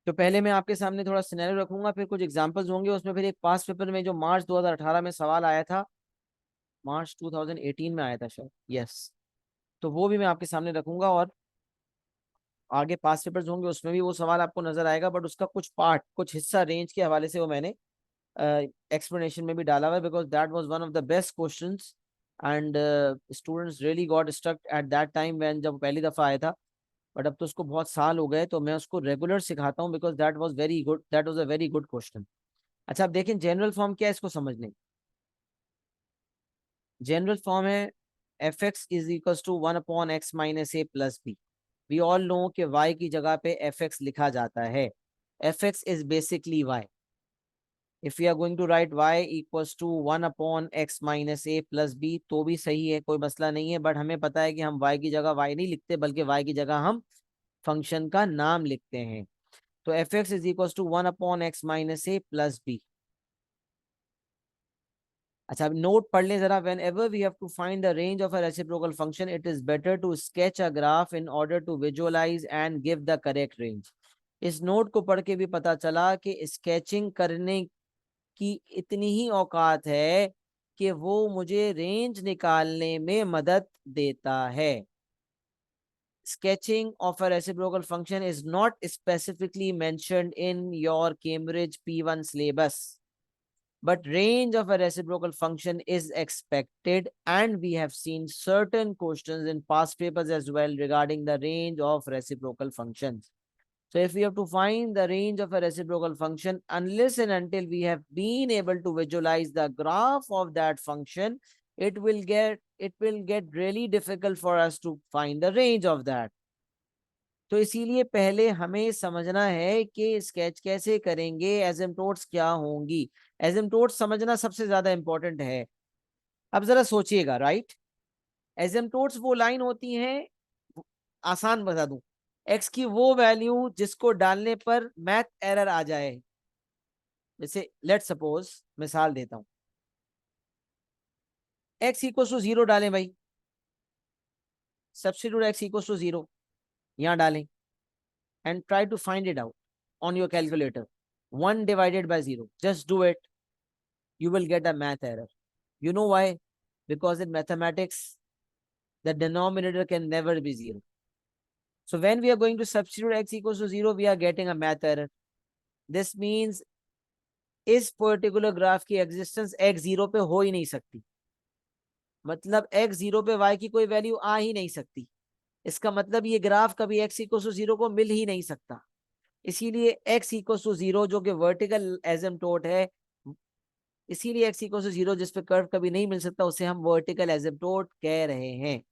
तो पहले मैं आपके सामने थोड़ा सिनेरियो रखूंगा, फिर कुछ एग्जांपल्स होंगे उसमें, फिर एक पास्ट पेपर में जो मार्च 2018 में सवाल आया था, मार्च 2018 में आया था शायद, यस, तो वो भी मैं आपके सामने रखूंगा, और आगे पास्ट पेपर्स होंगे उसमें भी वो सवाल आपको नजर आएगा, बट उसका कुछ पार्ट, कुछ हिस्सा रेंज के हवाले से वो मैंने एक्सप्लेनेशन में भी डाला हुआ है, because that was one of the best questions, and students really got stuck at that time when, जब पहली दफा आया था। बट अब तो उसको बहुत साल हो गए, तो मैं उसको रेगुलर सिखाता हूँ, because that was very good, that was a very good question. अच्छा, आप देखें जनरल फॉर्म क्या है, इसको समझ लें। जनरल फॉर्म है f x is equal to 1 upon x minus a plus b. We all know कि y की जगह पे एफ एक्स लिखा जाता है। F x is basically y। If you are going to write y equals to 1 upon x minus a plus b, तो भी सही है, कोई मसला नहीं है, बट हमें पता है कि हम y की जगह y नहीं लिखते, बल्कि y की जगह हम फंक्शन का नाम लिखते हैं। तो f x is equal to 1 upon x minus a plus b. अच्छा, अब नोट पढ़ लें जरा। Whenever we have to find the range of a reciprocal function, it is better to sketch a graph in order to visualize and give the correct range. इस note को पढ़ के भी पता चला कि स्केचिंग करने की इतनी ही औकात है कि वो मुझे रेंज निकालने में मदद देता है। Sketching of a reciprocal function is not specifically mentioned in your Cambridge P1 syllabus, but range of a reciprocal function is expected, and we have seen certain questions in past papers as well regarding the range of reciprocal functions. So if we have to find the range of a reciprocal function, unless and until we have been able to visualize the graph of that function, it will get really difficult for us to find the range of that. तो इसीलिए पहले हमें समझना है कि sketch कैसे करेंगे, asymptotes क्या होंगी। एसिम्प्टोट्स समझना सबसे ज्यादा इंपॉर्टेंट है। अब जरा सोचिएगा, राइट। एसिम्प्टोट्स वो लाइन होती हैं, आसान बता दूं, एक्स की वो वैल्यू जिसको डालने पर मैथ एरर आ जाए। जैसे लेट सपोज, मिसाल देता हूं, एक्स इक्वल टू 0 डालें भाई, सब्स्टिट्यूट एक्स इक्वल टू 0 यहां डालें and try to find it out on your calculator. 1 divided by 0. Just do it. You will get a math error. You know why? Because in mathematics, the denominator can never be 0. So when we are going to substitute x equals to 0, we are getting a math error. This means इस particular graph की existence x 0 पे हो ही नहीं सकती। मतलब x 0 पे y की कोई वैल्यू आ ही नहीं सकती। इसका मतलब ये ग्राफ कभी x इक्वल टू 0 को मिल ही नहीं सकता। इसीलिए x इक्वल टू 0 जो कि वर्टिकल एसिम्प्टोट है, इसीलिए x इक्वल टू 0 जिस पे कर्व कभी नहीं मिल सकता, उसे हम वर्टिकल एसिम्प्टोट कह रहे हैं।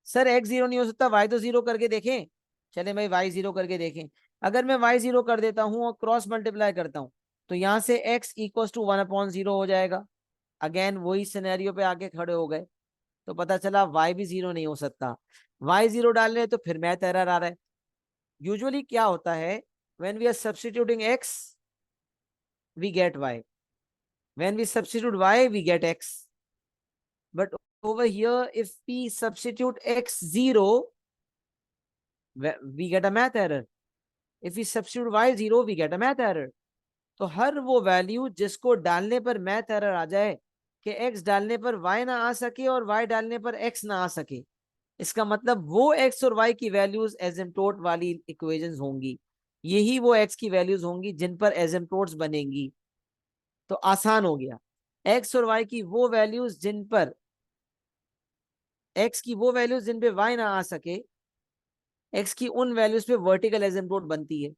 सर x 0 नहीं हो सकता, y तो 0 करके देखें। चले भाई y 0 करके देखें। अगर मैं y 0 कर देता हूं और क्रॉस मल्टीप्लाई करता हूं, तो यहां से x इक्वल टू 1/0 हो जाएगा। अगेन वही सिनेरियो पे आके खड़े हो गए, तो पता चला y भी 0 नहीं हो सकता। y 0 डाल रहे तो फिर मैथ एरर आ रहा है। यूजुअली क्या होता है, when we are substituting x we get y, when we substitute y we get x, but over here if we substitute x 0 we get a math error, if we substitute y 0 we get a math error. तो हर वो value जिसको डालने पर math error आ जाए कि x डालने पर y ना आ सके और y डालने पर x ना आ सके, इसका मतलब वो x और y की वैल्यूज एसिम्प्टोट वाली इक्वेशंस होंगी। यही वो x की वैल्यूज होंगी जिन पर एसिम्प्टोट्स बनेंगी। तो आसान हो गया, x और y की वो वैल्यूज जिन पर x की वो वैल्यूज जिन पे y ना आ सके, x की उन वैल्यूज पे वर्टिकल एसिम्प्टोट बनती है,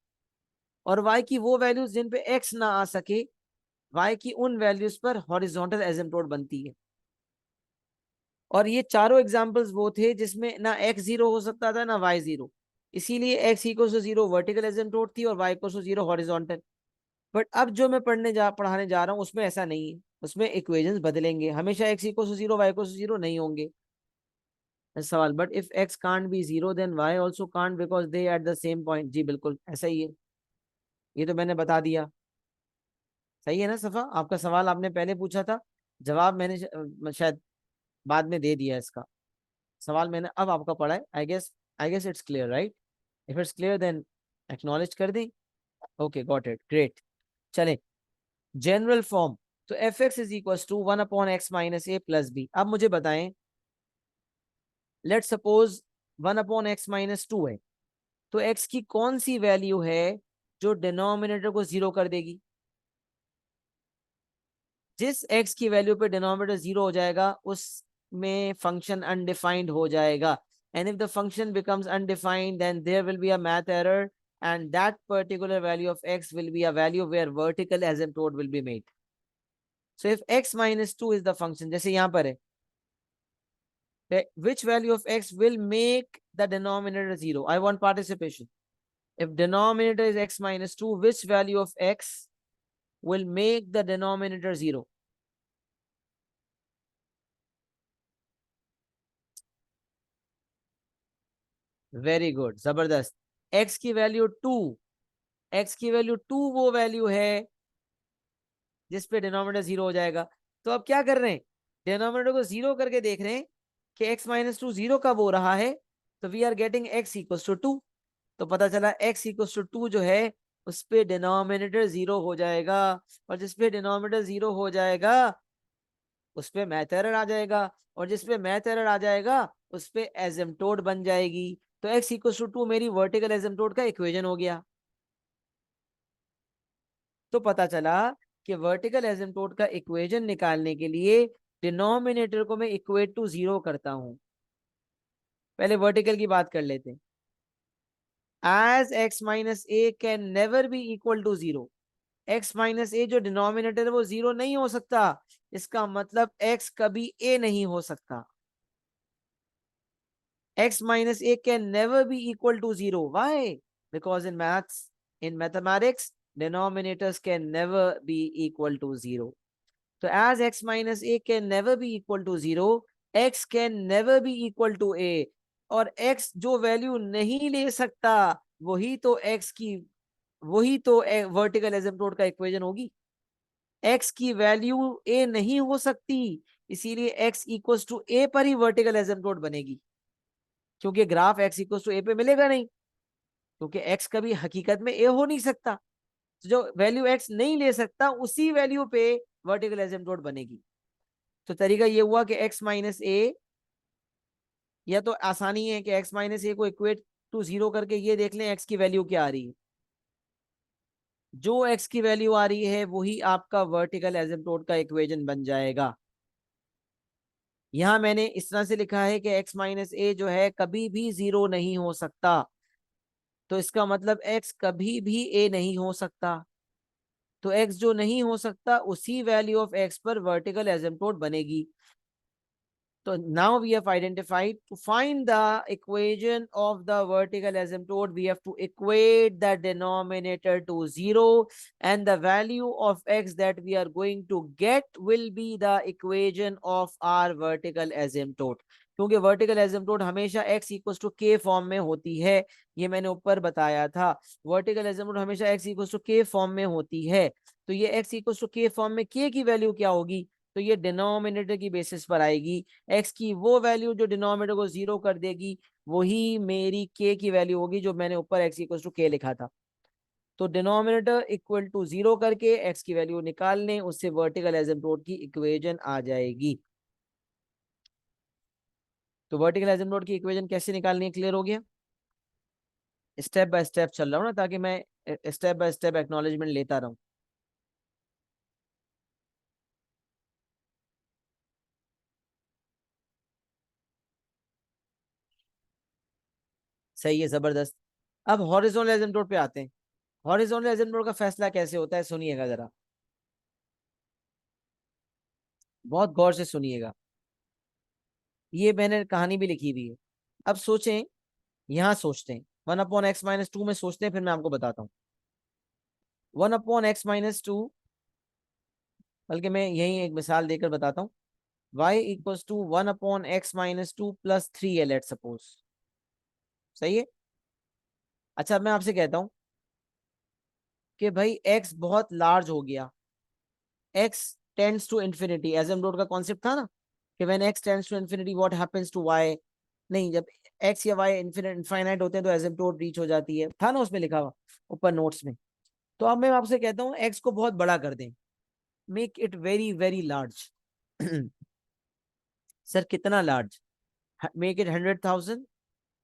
और y की वो वैल्यूज जिन पे x ना आ सके, y की उन वैल्यूज पर हॉरिजॉन्टल एसिम्प्टोट बनती है। और ये चारों एग्जांपल्स वो थे जिसमें ना x 0 हो सकता था ना y 0, इसीलिए x equal to 0 vertical asymptote थी और y equal to 0 horizontal. But अब जो मैं पढ़ाने जा रहा हूँ उसमें ऐसा नहीं है, उसमें इक्वेशंस बदलेंगे। हमेशा x equal to 0 y equal to 0 नहीं होंगे। सवाल, but if x can't be 0 then y also can't because they at the same point. जी बिल्कुल ऐसा ही है, ये तो मैंने बता दिया। सही है ना सफा, आपका सवाल आपने पहले पूछा था, जवाब मैंने शायद बाद में दे दिया इसका। सवाल मैंने अब आपका पढ़ा है। I guess it's clear, right? If it's clear then acknowledge कर दी। Okay, got it, great. चले, जनरल फॉर्म। तो f x is equal to 1/x-a+b। अब मुझे बताएं, लेट सपोज 1/x-2 है, तो x की कौन सी वैल्यू है जो डिनोमिनेटर को 0 कर देगी? जिस x की वैल्यू पे डिनोमिनेटर 0 हो जाएगा उसमें फंक्शन अनडिफाइंड हो जाएगा। And if the function becomes undefined then there will be a math error, and that particular value of x will be a value where vertical asymptote will be made. So if x minus 2 is the function, जैसे यहाँ पर है, which value of x will make the denominator 0? I want participation. If denominator is x minus 2, which value of x will make the denominator 0? Very good, जबरदस्त। x की value 2, x की value 2 वो value है जिस पे denominator 0 हो जाएगा। तो अब क्या कर रहे हैं, डिनोमिनेटर को 0 करके देख रहे हैं कि x माइनस 2 0 कब हो रहा है, तो we are getting x equal to 2। तो पता चला x इक्वल टू 2 जो है उस पे डिनोमिनेटर 0 हो जाएगा, और जिस पे डिनोमिनेटर 0 हो जाएगा उस पे मैथ एरर आ जाएगा, और जिस पे मैथ एरर आ जाएगा उस पे एसिम्प्टोट बन जाएगी। तो x इक्वल टू 2 मेरी वर्टिकल एसिम्प्टोट का इक्वेशन हो गया। तो पता चला कि वर्टिकल एसिम्प्टोट का इक्वेशन निकालने के लिए डिनोमिनेटर को मैं इक्वेट टू 0 करता हूं। पहले वर्टिकल की बात कर लेते हैं। As x minus a can never be equal to 0, x minus a जो डिनोमिनेटर है वो 0 नहीं हो सकता, इसका मतलब x कभी a नहीं हो सकता। x minus a can never be equal to 0. Why? Because in maths, in mathematics, denominators can never be equal to 0. So as x minus a can never be equal to 0, x can never be equal to a. और x जो value नहीं ले सकता वही तो vertical asymptote का equation होगी। x की वैल्यू a नहीं हो सकती, इसीलिए x इक्वल्स टू a पर ही वर्टिकल एसिम्प्टोट बनेगी, क्योंकि ग्राफ x इक्वल टू ए पे मिलेगा नहीं, क्योंकि x कभी हकीकत में a हो नहीं सकता। तो जो वैल्यू x नहीं ले सकता उसी वैल्यू पे वर्टिकल एसिम्प्टोट बनेगी। तो तरीका ये हुआ कि x माइनस ए, या तो आसानी है कि x माइनस ए को इक्वेट टू 0 करके ये देख लें x की वैल्यू क्या आ रही है। जो x की वैल्यू आ रही है वही आपका वर्टिकल एसिम्प्टोट का इक्वेशन बन जाएगा। यहां मैंने इस तरह से लिखा है कि x माइनस ए जो है कभी भी 0 नहीं हो सकता, तो इसका मतलब x कभी भी a नहीं हो सकता। तो x जो नहीं हो सकता उसी वैल्यू ऑफ x पर वर्टिकल एसिम्प्टोट बनेगी। So now we have identified, to find the equation of the vertical asymptote, we have to equate the denominator to 0, and the value of x that we are going to get will be the equation of our vertical asymptote. क्योंकि vertical asymptote हमेशा x equal to के form में होती है, ये मैंने ऊपर बताया था। वर्टिकल एसिम्प्टोट हमेशा x इक्वल टू के फॉर्म में होती है, तो ये x इक्वल टू के फॉर्म में k की वैल्यू क्या होगी, तो ये डिनोमिनेटर की बेसिस पर आएगी। x की वो वैल्यू जो डिनोमिनेटर को 0 कर देगी वही मेरी k की वैल्यू होगी, जो मैंने ऊपर x इक्वल टू k लिखा था। तो डिनोमिनेटर इक्वल टू 0 करके x की वैल्यू निकाल लें, उससे वर्टिकल एसिम्प्टोट की इक्वेशन आ जाएगी। तो वर्टिकल एसिम्प्टोट की इक्वेशन कैसे निकालनी है, क्लियर हो गया? स्टेप बाय स्टेप चल रहा हूं ना, ताकि मैं स्टेप बाय स्टेप एक्नॉलेजमेंट लेता रहूं। सही है, जबरदस्त। अब हॉरिजॉन्टल एसिम्प्टोट पे आते हैं। हॉरिजॉन्टल एसिम्प्टोट का फैसला कैसे होता है, सुनिएगा जरा, बहुत गौर से सुनिएगा। ये मैंने कहानी भी लिखी हुई है। अब सोचें, यहां सोचते हैं 1/x-2 में सोचते हैं, फिर मैं आपको बताता हूँ। 1/x-2, बल्कि मैं यही एक मिसाल देकर बताता हूँ। y equals to 1/x-2 plus 3 है, लेट सपोज। सही है। अच्छा, मैं आपसे कहता हूँ कि भाई x बहुत लार्ज हो गया, x tends to infinity, asymptote का कॉन्सेप्ट था ना कि when x tends to infinity what happens to y। नहीं, जब x या y इनफाइनाइट होते हैं तो एसिम्प्टोट रीच हो जाती है, था ना उसमें लिखा हुआ ऊपर नोट्स में। तो अब मैं आपसे कहता हूँ x को बहुत बड़ा कर दें, make it very very large. Sir कितना large? Make it 100,000,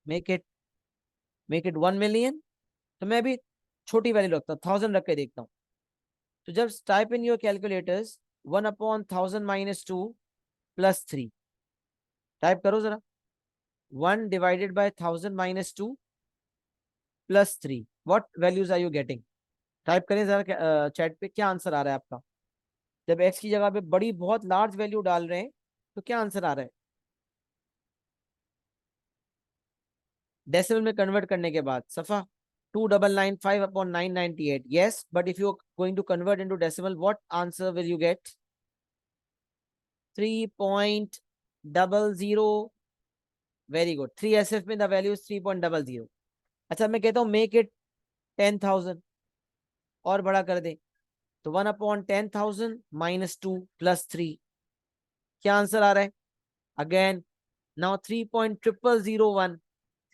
make it 1 million। तो मैं भी छोटी वैल्यू रखता हूँ, 1000 रख के देखता हूँ। तो जब type in your calculators 1/1000-2 plus 3, type करो जरा। 1/1000-2 plus 3, what values are you getting? Type करें जरा चैट पे, क्या आंसर आ रहा है आपका? जब x की जगह पे बड़ी बहुत लार्ज वैल्यू डाल रहे हैं तो क्या आंसर आ रहा है? डेसिमल में कन्वर्ट करने के बाद सफा 2995/998। yes, but if you're going to convert into decimal, what answer will you get? 3.00। Very good, 3SF में द वैल्यू इज 3.00। अच्छा, मैं कहता हूँ मेक इट 10,000, और बड़ा कर दे। तो 1/10,000-2 प्लस 3, क्या आंसर आ रहा है? अगेन नाउ 3.0001,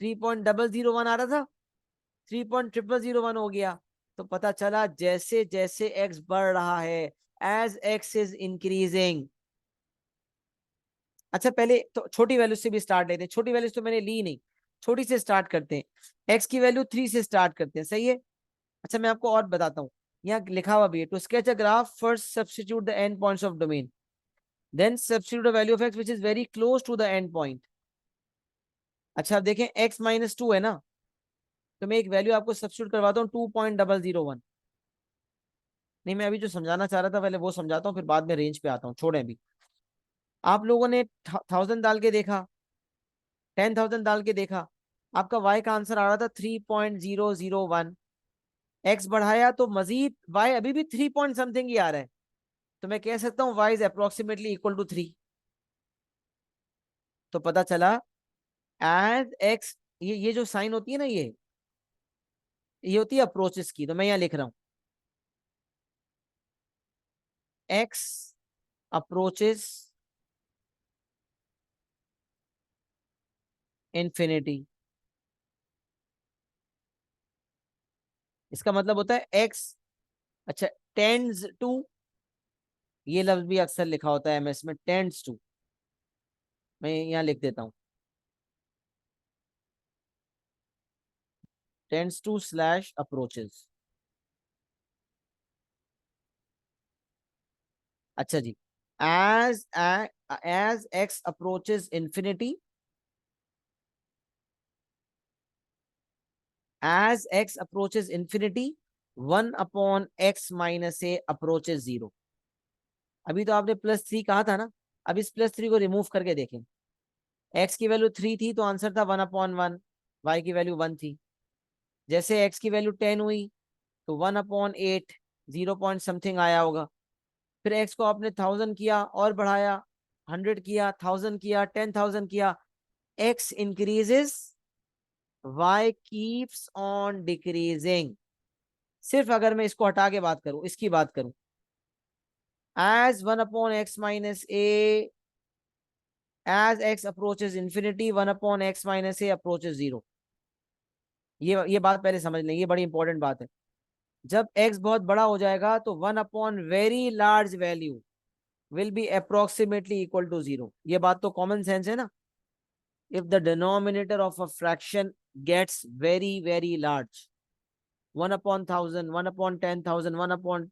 3.001 आ रहा था, 3.0001 हो गया। तो पता चला जैसे जैसे एक्स बढ़ रहा है, एज एक्स इज इंक्रीजिंग। अच्छा पहले तो छोटी वैल्यू से भी स्टार्ट लेते हैं, छोटी वैल्यूज तो मैंने ली नहीं, छोटी से स्टार्ट करते हैं। एक्स की वैल्यू 3 से स्टार्ट करते हैं, सही है। अच्छा मैं आपको और बताता हूँ, यहाँ लिखा हुआ भी है, to sketch a graph first substitute the end points of domain, then substitute the value of x which is very close to the end point. अच्छा अब देखें x-2 है ना, तो मैं एक वैल्यू आपको सब्स्टिट्यूट करवाता हूँ 2.001। नहीं मैं अभी जो समझाना चाह रहा था पहले वो समझाता हूँ, फिर बाद में रेंज पे आता हूँ, छोड़े अभी। आप लोगों ने 1000 डाल के देखा, 10,000 डाल के देखा, आपका y का आंसर आ रहा था 3.001। x बढ़ाया तो मजीद y अभी भी 3 पॉइंट समथिंग ही आ रहा है, तो मैं कह सकता हूँ y is approximately equal to 3। तो पता चला एज x, ये जो साइन होती है ना, ये होती है अप्रोचेस की, तो मैं यहाँ लिख रहा हूँ x अप्रोचेस इंफिनिटी। इसका मतलब होता है x, अच्छा टेंड्स टू, ये लफ्ज भी अक्सर लिखा होता है एमएस में, टेंड्स टू, मैं यहाँ लिख देता हूँ टेंड्स टू स्लैश अप्रोचेस। अच्छा जी, as as x approaches infinity, as x approaches infinity 1/x - a approaches 0। अभी तो आपने +3 कहा था ना, अब इस +3 को रिमूव करके देखें। x की वैल्यू 3 थी तो आंसर था 1/1, y की वैल्यू 1 थी। जैसे x की वैल्यू 10 हुई तो 1/8, 0 पॉइंट समथिंग आया होगा। फिर x को आपने 1000 किया और बढ़ाया, 100 किया, 1000 किया, 10,000 किया, x increases, y keeps on decreasing. सिर्फ अगर मैं इसको हटा के बात करूं, इसकी बात करूं, as 1/x - a, as x approaches infinity 1/x - a approaches 0। ये बात पहले समझ लें, ये बड़ी इंपॉर्टेंट बात है। जब x बहुत बड़ा हो जाएगा तो very large value will be approximately equal to 0। ये बात तो कॉमन सेंस है ना। If the denominator of a fraction gets very very large, 1/1000, 1/10,000,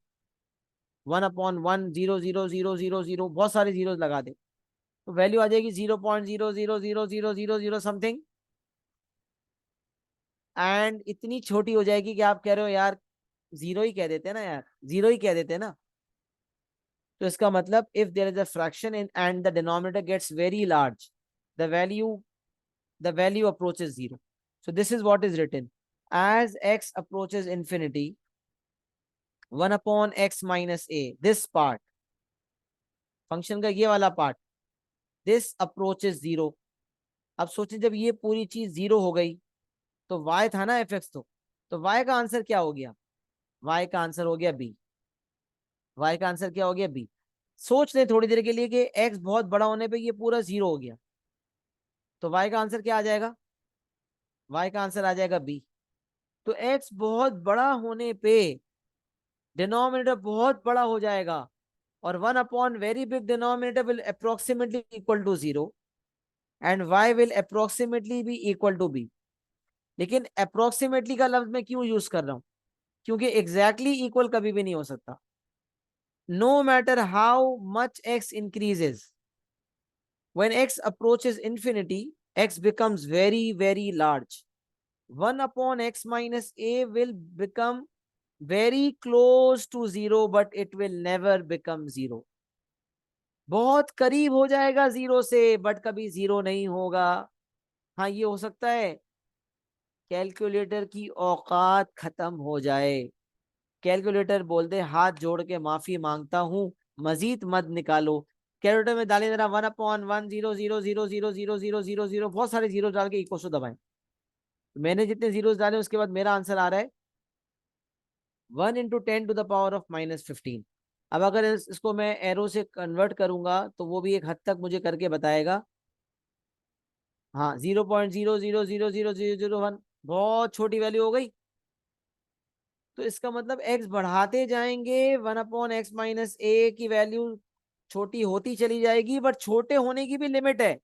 1/1, 0.1, 0.00000, बहुत सारे जीरो लगा दे तो वैल्यू आ जाएगी 0.0000000 समथिंग, एंड इतनी छोटी हो जाएगी कि आप कह रहे हो यार जीरो ही कह देते हैं ना, यार जीरो ही कह देते हैं ना। तो इसका मतलब if there is a fraction in and the denominator gets very large, the value the value approaches 0. So this is what is written, as x approaches infinity 1/x - a, this part, function का ये वाला part, this approaches 0। अब सोचें जब ये पूरी चीज 0 हो गई तो y था ना fx, तो y का आंसर क्या हो गया, y का आंसर हो गया b। y का आंसर क्या हो गया b। सोच लें थोड़ी देर के लिए कि x बहुत बड़ा होने पे ये पूरा 0 हो गया, तो y का आंसर क्या आ जाएगा, y का आंसर आ जाएगा b। तो x बहुत बड़ा होने पे डिनोमिनेटर बहुत बड़ा हो जाएगा, और very big denominator will approximately equal to 0 and y will approximately be equal to b। लेकिन अप्रोक्सीमेटली का लफ्ज मैं क्यों यूज कर रहा हूं, क्योंकि एग्जैक्टली इक्वल कभी भी नहीं हो सकता। No matter how much x increases, when x approaches infinity x becomes very very large, 1/x - a will become very close to 0 but it will never become 0। बहुत करीब हो जाएगा 0 से बट कभी 0 नहीं होगा। हाँ ये हो सकता है कैलकुलेटर की औकात खत्म हो जाए, कैलकुलेटर बोल दे हाथ जोड़ के माफी मांगता हूं, मजीद मत निकालो। कैलकुलेटर में डाले जरा 1/1 0 0 0 0 0 0 0 0 बहुत सारे जीरो डाल के इक्वल टू दबाएं। मैंने जितने जीरो डाले उसके बाद मेरा आंसर आ रहा है 1 × 10⁻⁻15। अब अगर इसको मैं एरो से कन्वर्ट करूंगा तो वो भी एक हद तक मुझे करके बताएगा। हाँ 0.0000001, बहुत छोटी वैल्यू हो गई। तो इसका मतलब x बढ़ाते जाएंगे, 1/x - a की वैल्यू छोटी होती चली जाएगी, बट छोटे होने की भी लिमिट है।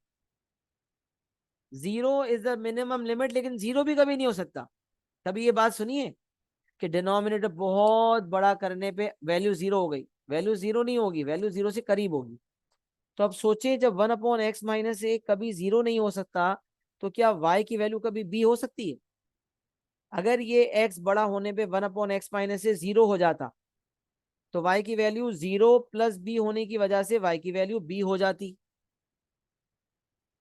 0 इज द मिनिमम लिमिट, लेकिन 0 भी कभी नहीं हो सकता। कभी ये बात सुनिए कि डिनोमिनेटर बहुत बड़ा करने पे वैल्यू 0 हो गई, वैल्यू 0 नहीं होगी, वैल्यू 0 से करीब होगी। तो अब सोचिए, जब 1/x - a कभी 0 नहीं हो सकता, तो क्या y की वैल्यू कभी b हो सकती है? अगर ये x बड़ा होने पे 1/x - a 0 हो जाता, तो y की वैल्यू 0 प्लस b होने की वजह से y की वैल्यू b हो जाती।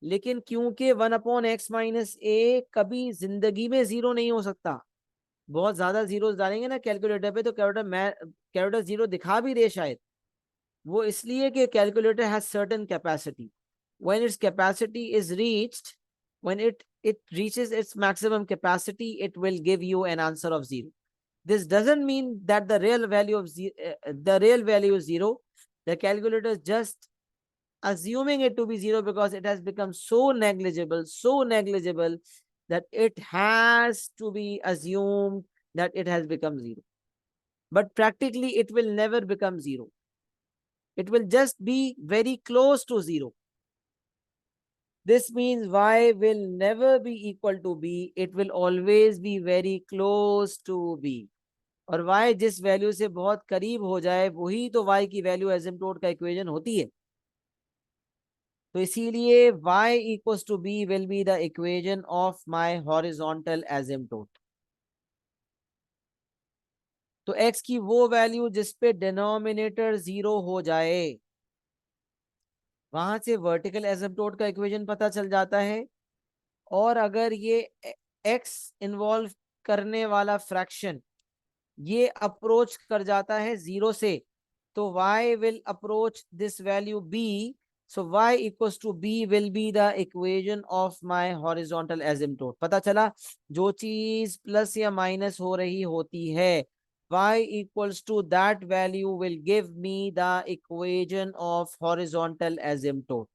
लेकिन क्योंकि 1/x - a कभी जिंदगी में 0 नहीं हो सकता, बहुत ज्यादा जीरोस डालेंगे ना कैलकुलेटर पे, तो कैलकुलेटर 0 दिखा भी दे शायद, वो इसलिए कि calculator has certain capacity. When its capacity is reached, when it reaches its maximum capacity, it will give you an answer of 0. This doesn't mean that the real value of the real value is 0. The calculator is just assuming it to be 0 because it has become so negligible that it has to be assumed that it has become 0. But practically, it will never become 0. It will just be very close to 0. This means y will never be equal to b. It will always be very close to b. और y जिस value से बहुत करीब हो जाए, वही तो y की वैल्यू एसिम्प्टोट का इक्वेशन होती है। तो इसीलिए y equals to b will be the equation of my horizontal asymptote. तो x की वो वैल्यू जिस पे डिनोमिनेटर 0 हो जाए, वहां से वर्टिकल एसिम्प्टोट का इक्वेशन पता चल जाता है। और अगर ये x इन्वॉल्व करने वाला फ्रैक्शन ये अप्रोच कर जाता है 0 से, तो y will approach this value b. So y equals to b will be the equation of my horizontal asymptote. पता चला, जो चीज प्लस या माइनस हो रही होती है, y equals to that value will give me the equation of horizontal asymptote.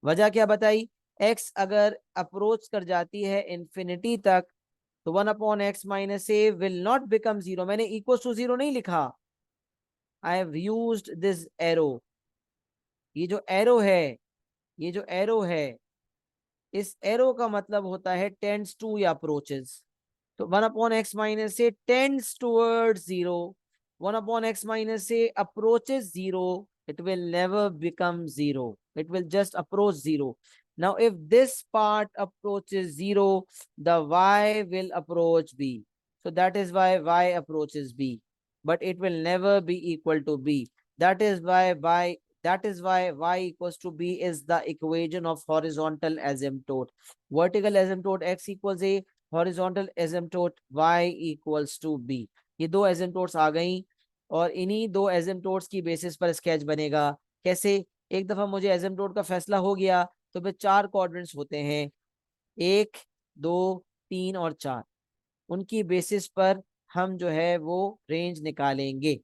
वजह क्या बताई? x अगर अप्रोच कर जाती है इंफिनिटी तक, तो 1/x - a will not become 0. मैंने equals to 0 नहीं लिखा, I have used this arrow. ये जो एरो है, ये जो एरो है, इस एरो का मतलब होता है टेंड्स टू या अप्रोचेस। तो 1/x - a tends towards 0, 1/x - a approaches 0, it will never become 0, it will just approach 0. Now if this part approaches 0, the y will approach b, so that is why y approaches b, but it will never be equal to b. That is why y equals to b is the equation of horizontal asymptote. Vertical asymptote x equals a, horizontal asymptote y equals to b। ये दो asymptotes आ गई, और इन्हीं दो asymptotes की basis पर sketch बनेगा। कैसे? एक दफा मुझे एसिम्प्टोट का फैसला हो गया, तो फिर 4 कोऑर्डिनेट्स होते हैं, 1, 2, 3 और 4। उनकी बेसिस पर हम जो है वो रेंज निकालेंगे।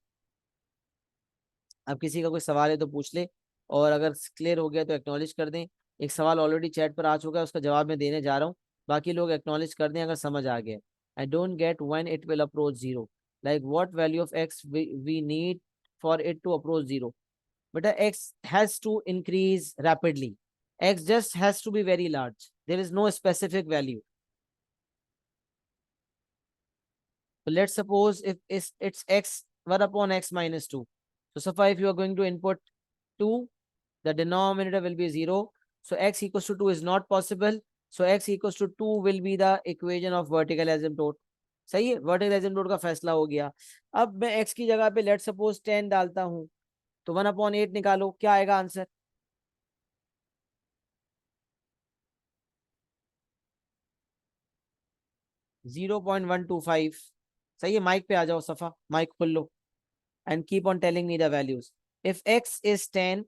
अब किसी का कोई सवाल है तो पूछ ले, और अगर क्लियर हो गया तो एक्नॉलेज कर दें। एक सवाल ऑलरेडी चैट पर आ चुका है, उसका जवाब मैं देने जा रहा हूँ, बाकी लोग एक्नॉलेज कर दें अगर समझ आ गया। I don't get when it will approach 0, like what value of x we need for it to approach 0। बेटा x has to increase rapidly, x just has to be very large, there is no specific value. So let's suppose if it's x 1/x - 2. So Safa, if you are going to input 2, the denominator will be 0. So x equals to 2 is not possible. So x equals to 2 will be the equation of vertical asymptote. सही है, vertical asymptote का फैसला हो गया। अब मैं x की जगह पे लेट सपोज 10 डालता हूं, तो 1/8 निकालो, क्या आएगा आंसर? 0.125। सही है, माइक पे आ जाओ सफा, माइक खोल लो and keep on telling me the values. If x is 10,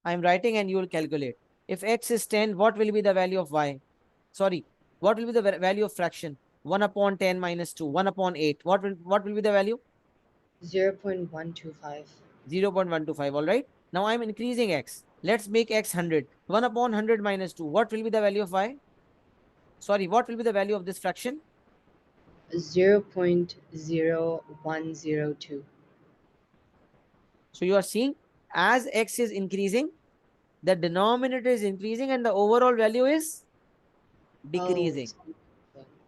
I'm writing and you will calculate. If x is 10, what will be the value of y? Sorry, what will be the value of fraction? 1/10 minus 2, 1/8. What will be the value? 0.125. 0.125. All right. Now I'm increasing x. Let's make x 100. 1/100 minus 2. What will be the value of y? Sorry, what will be the value of this fraction? 0.0102. So you are seeing, as x is increasing, the denominator is increasing and the overall value is Oh, decreasing.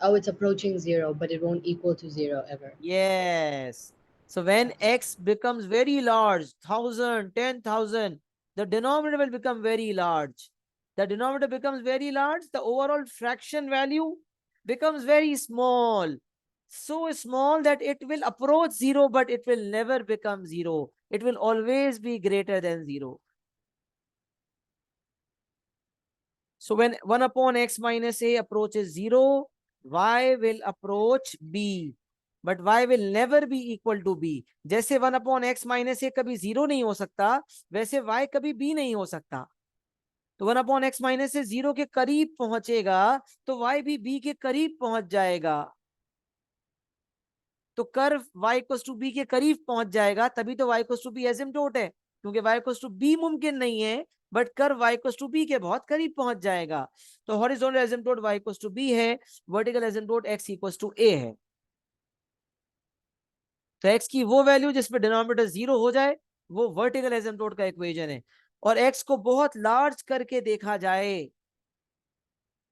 oh, it's approaching zero, but it won't equal to zero ever. Yes. So when Okay. x becomes very large, 1,000, 10,000, the denominator will become very large. The denominator becomes very large, the overall fraction value becomes very small. So small that it will approach zero, but it will never become zero. It will always be greater than zero. So when 1 upon x minus a approaches 0, y will approach b. But y will never be equal to b. जैसे 1 upon x minus a कभी 0 नहीं हो सकता, वैसे y कभी b नहीं हो सकता. तो 1 upon x minus a 0 के करीब पहुंचेगा, तो y भी b के करीब पहुंच जाएगा. तो curve y equals to b के करीब पहुंच जाएगा, तभी तो y equals to b asymptote है, क्योंकि y इक्वल्स टू बी मुमकिन नहीं है, बट curve y equals to b के बहुत करीब पहुंच जाएगा. तो horizontal asymptote y equals to b है, vertical asymptote x equals to a है. तो x की वो वैल्यू जिसपे डिनोमिनेटर 0 हो जाए, वो वर्टिकल एसिम्प्टोट का इक्वेशन है. और x को बहुत लार्ज करके देखा जाए,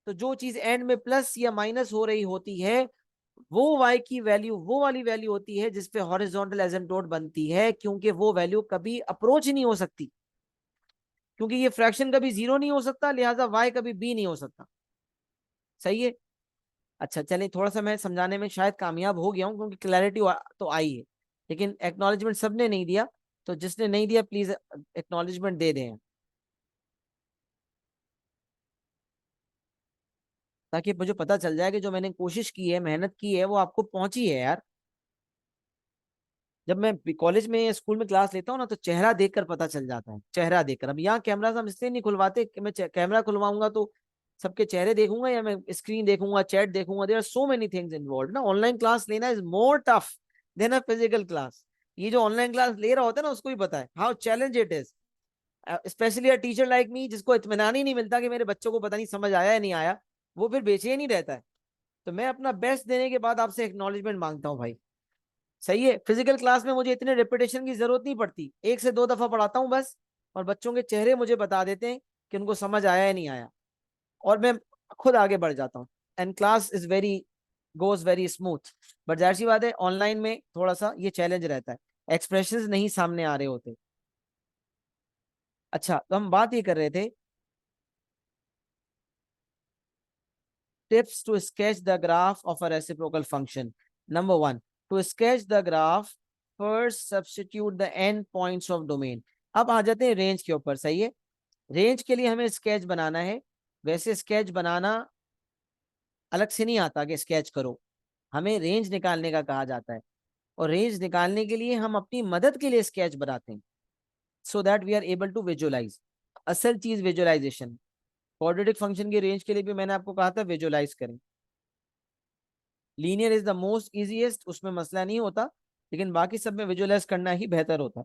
तो जो चीज एंड में प्लस या माइनस हो रही होती है, वो y की वैल्यू वो वाली वैल्यू होती है जिसपे हॉरिजॉन्टल एसिम्प्टोट बनती है, क्योंकि वो वैल्यू कभी अप्रोच ही नहीं हो सकती, क्योंकि ये फ्रैक्शन कभी 0 नहीं हो सकता, लिहाजा y कभी b नहीं हो सकता. सही है. अच्छा चलिए, थोड़ा सा मैं समझाने में शायद कामयाब हो गया हूं, क्योंकि क्लैरिटी तो आई है, लेकिन एक्नॉलेजमेंट सबने नहीं दिया. तो जिसने नहीं दिया प्लीज एक्नॉलेजमेंट दे दें, ताकि मुझे पता चल जाए कि जो मैंने कोशिश की है, मेहनत की है, वो आपको पहुंची है यार. जब मैं कॉलेज में या स्कूल में क्लास लेता हूँ ना, तो चेहरा देखकर पता चल जाता है, चेहरा देखकर. अब यहाँ कैमरा हम इसलिए नहीं खुलवाते कि मैं कैमरा खुलवाऊंगा तो सबके चेहरे देखूंगा, या मैं स्क्रीन देखूंगा, चैट देखूंगा. There are so many things involve ना. ऑनलाइन क्लास लेना is more tough than a physical class. ये जो ऑनलाइन क्लास ले रहा होता है ना, उसको ही पता है how challenge it is, specially a teacher like me, जिसको इत्मीनान ही नहीं मिलता कि मेरे बच्चों को पता नहीं समझ आया या नहीं आया. वो फिर बेचैन ही रहता है. तो मैं अपना बेस्ट देने के बाद आपसे एक्नॉलेजमेंट मांगता हूँ भाई. सही है. फिजिकल क्लास में मुझे इतने रिपीटेशन की जरूरत नहीं पड़ती, 1 से 2 दफा पढ़ाता हूँ बस, और बच्चों के चेहरे मुझे बता देते हैं कि उनको समझ आया या नहीं आया, और मैं खुद आगे बढ़ जाता हूँ. And class is very goes very smooth. But जाहिर सी बात है, ऑनलाइन में थोड़ा सा ये चैलेंज रहता है, एक्सप्रेशन नहीं सामने आ रहे होते. अच्छा, तो हम बात ये कर रहे थे, tips to sketch the graph of a reciprocal function. Number one, to sketch the graph, first substitute the end points of domain. अब आ जाते हैं रेंज के ऊपर. सही है. रेंज के लिए हमें स्केच बनाना है. वैसे स्केच बनाना अलग से नहीं आता कि स्केच करो, हमें रेंज निकालने का कहा जाता है. और रेंज निकालने के लिए हम अपनी मदद के लिए स्केच बनाते हैं, so that we are able to visualize. असल चीज विजुअलाइजेशन. क्वाड्रेटिक फंक्शन की रेंज के लिए भी मैंने आपको कहा था विजुअलाइज करें. Linear is the most easiest, उसमें मसला नहीं होता, लेकिन बाकी सब में विजुअलाइज करना ही बेहतर होता.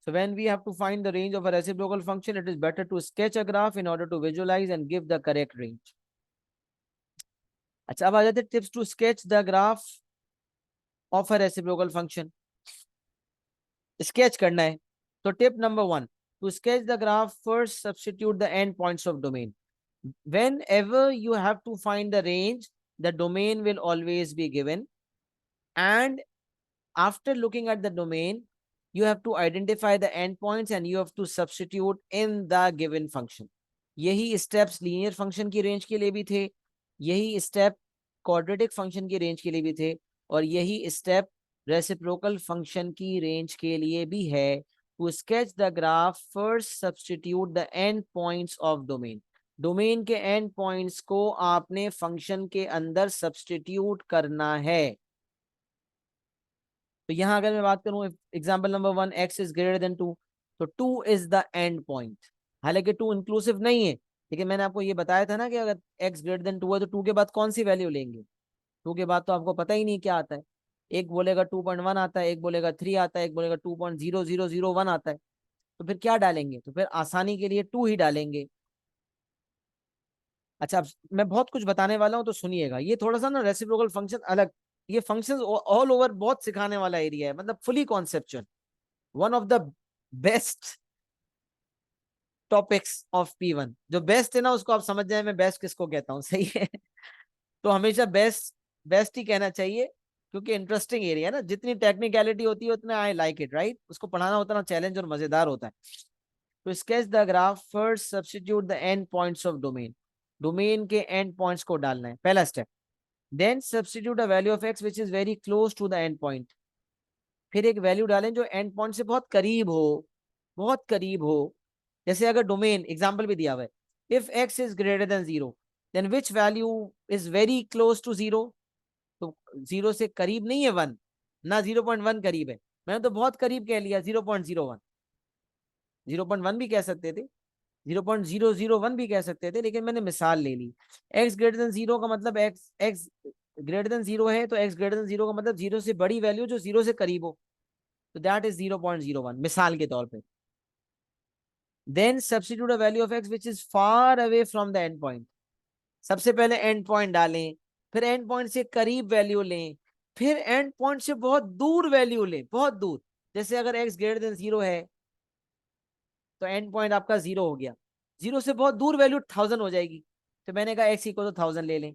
So when we have to find the range of a reciprocal function, it is better to sketch a graph in order to visualize and give the correct range. अच्छा, अब आ जाते हैं tips to sketch the graph of a reciprocal function. Sketch करना है, तो tip number 1, to sketch the graph first substitute the end points of domain. Whenever you have to find the range, the domain will always be given, and after looking at the domain, you have to identify the endpoints and you have to substitute in the given function. यही steps linear function की range के लिए भी थे, यही step quadratic function की range के लिए भी थे, और यही स्टेप रेसिप्रोकल फंक्शन की रेंज के लिए भी है. To sketch the graph first substitute the end points of domain. Domain के एंड पॉइंट्स को आपने फंक्शन के अंदर सब्स्टिट्यूट करना है. तो यहां अगर मैं बात करूं, example number 1, x is greater than 2, तो 2 इज द एंड पॉइंट. हालांकि 2 इंक्लूसिव नहीं है, लेकिन मैंने आपको ये बताया था ना कि अगर x ग्रेटर देन 2 है, तो 2 के बाद कौन सी वैल्यू लेंगे. 2 के बाद तो आपको पता ही नहीं क्या आता है. एक बोलेगा 2.1 आता है, एक बोलेगा 3 आता है, एक बोलेगा 2.0001 आता है. तो फिर क्या डालेंगे, तो फिर आसानी के लिए 2 ही डालेंगे. अच्छा, अब मैं बहुत कुछ बताने वाला हूँ तो सुनिएगा। ये थोड़ा सा ना रेसिप्रोकल फंक्शन अलग, ये फंक्शंस ऑल ओवर बहुत सिखाने वाला एरिया है, मतलब fully conceptual, one of the best topics of P1। जो बेस्ट है ना उसको आप समझ जाए मैं बेस्ट किसको कहता हूँ, सही है। तो हमेशा बेस्ट बेस्ट ही कहना चाहिए, क्योंकि इंटरेस्टिंग एरिया है ना, जितनी टेक्निकलिटी होती है उतना आई लाइक इट, राइट, उसको पढ़ाना उतना चैलेंज और मजेदार होता है। तो sketch the graph, first substitute the end points of domain, domain के एंड पॉइंट्स को डालना है पहला step. Then substitute a value of x which is very close to the end point, फिर एक वैल्यू डालें जो एंड पॉइंट से बहुत करीब हो, बहुत करीब हो। जैसे अगर डोमेन एग्जांपल भी दिया हुआ है, if x is greater than zero then which value is very close to zero, तो जीरो से करीब नहीं है वन, ना 0.1 करीब है, मैंने तो बहुत करीब कह लिया 0.01, 0.1 भी कह सकते थे, 0.001 भी कह सकते थे, लेकिन मैंने मिसाल ले ली। एक्स ग्रेटर देन जीरो का मतलब x x greater than zero है, तो एक्स ग्रेटर देन जीरो का मतलब जीरो से बड़ी वैल्यू जो जीरो से करीब हो, तो दैट इज 0.01 मिसाल के तौर पे। Then substitute a value of x which is far away from the end point, सबसे पहले एंड पॉइंट डालें, फिर एंड पॉइंट से करीब वैल्यू लें, फिर एंड पॉइंट से बहुत दूर वैल्यू लें, बहुत दूर। जैसे अगर एक्स ग्रेटर देन जीरो है तो एंड पॉइंट आपका जीरो हो गया, जीरो से बहुत दूर वैल्यू 1000 हो जाएगी, तो मैंने कहा एक्स इक्वल तो 1000 ले लें।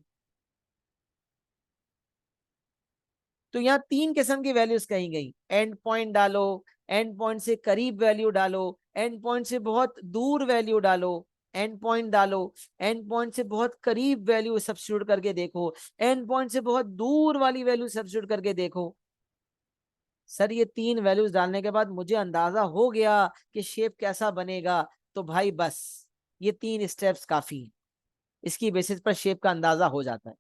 तो यहाँ तीन किस्म की वैल्यूज कही गई, एंड पॉइंट डालो, एंड पॉइंट से करीब वैल्यू डालो, एंड पॉइंट से बहुत दूर वैल्यू डालो, एंड पॉइंट डालो, एंड पॉइंट से बहुत करीब वैल्यू सब्स्टिट्यूट करके देखो, एंड पॉइंट से बहुत दूर वाली वैल्यू सब्स्टिट्यूट करके देखो। सर ये तीन वैल्यूज डालने के बाद मुझे अंदाजा हो गया कि शेप कैसा बनेगा, तो भाई बस ये तीन स्टेप्स काफी हैं, इसकी बेसिस पर शेप का अंदाजा हो जाता है।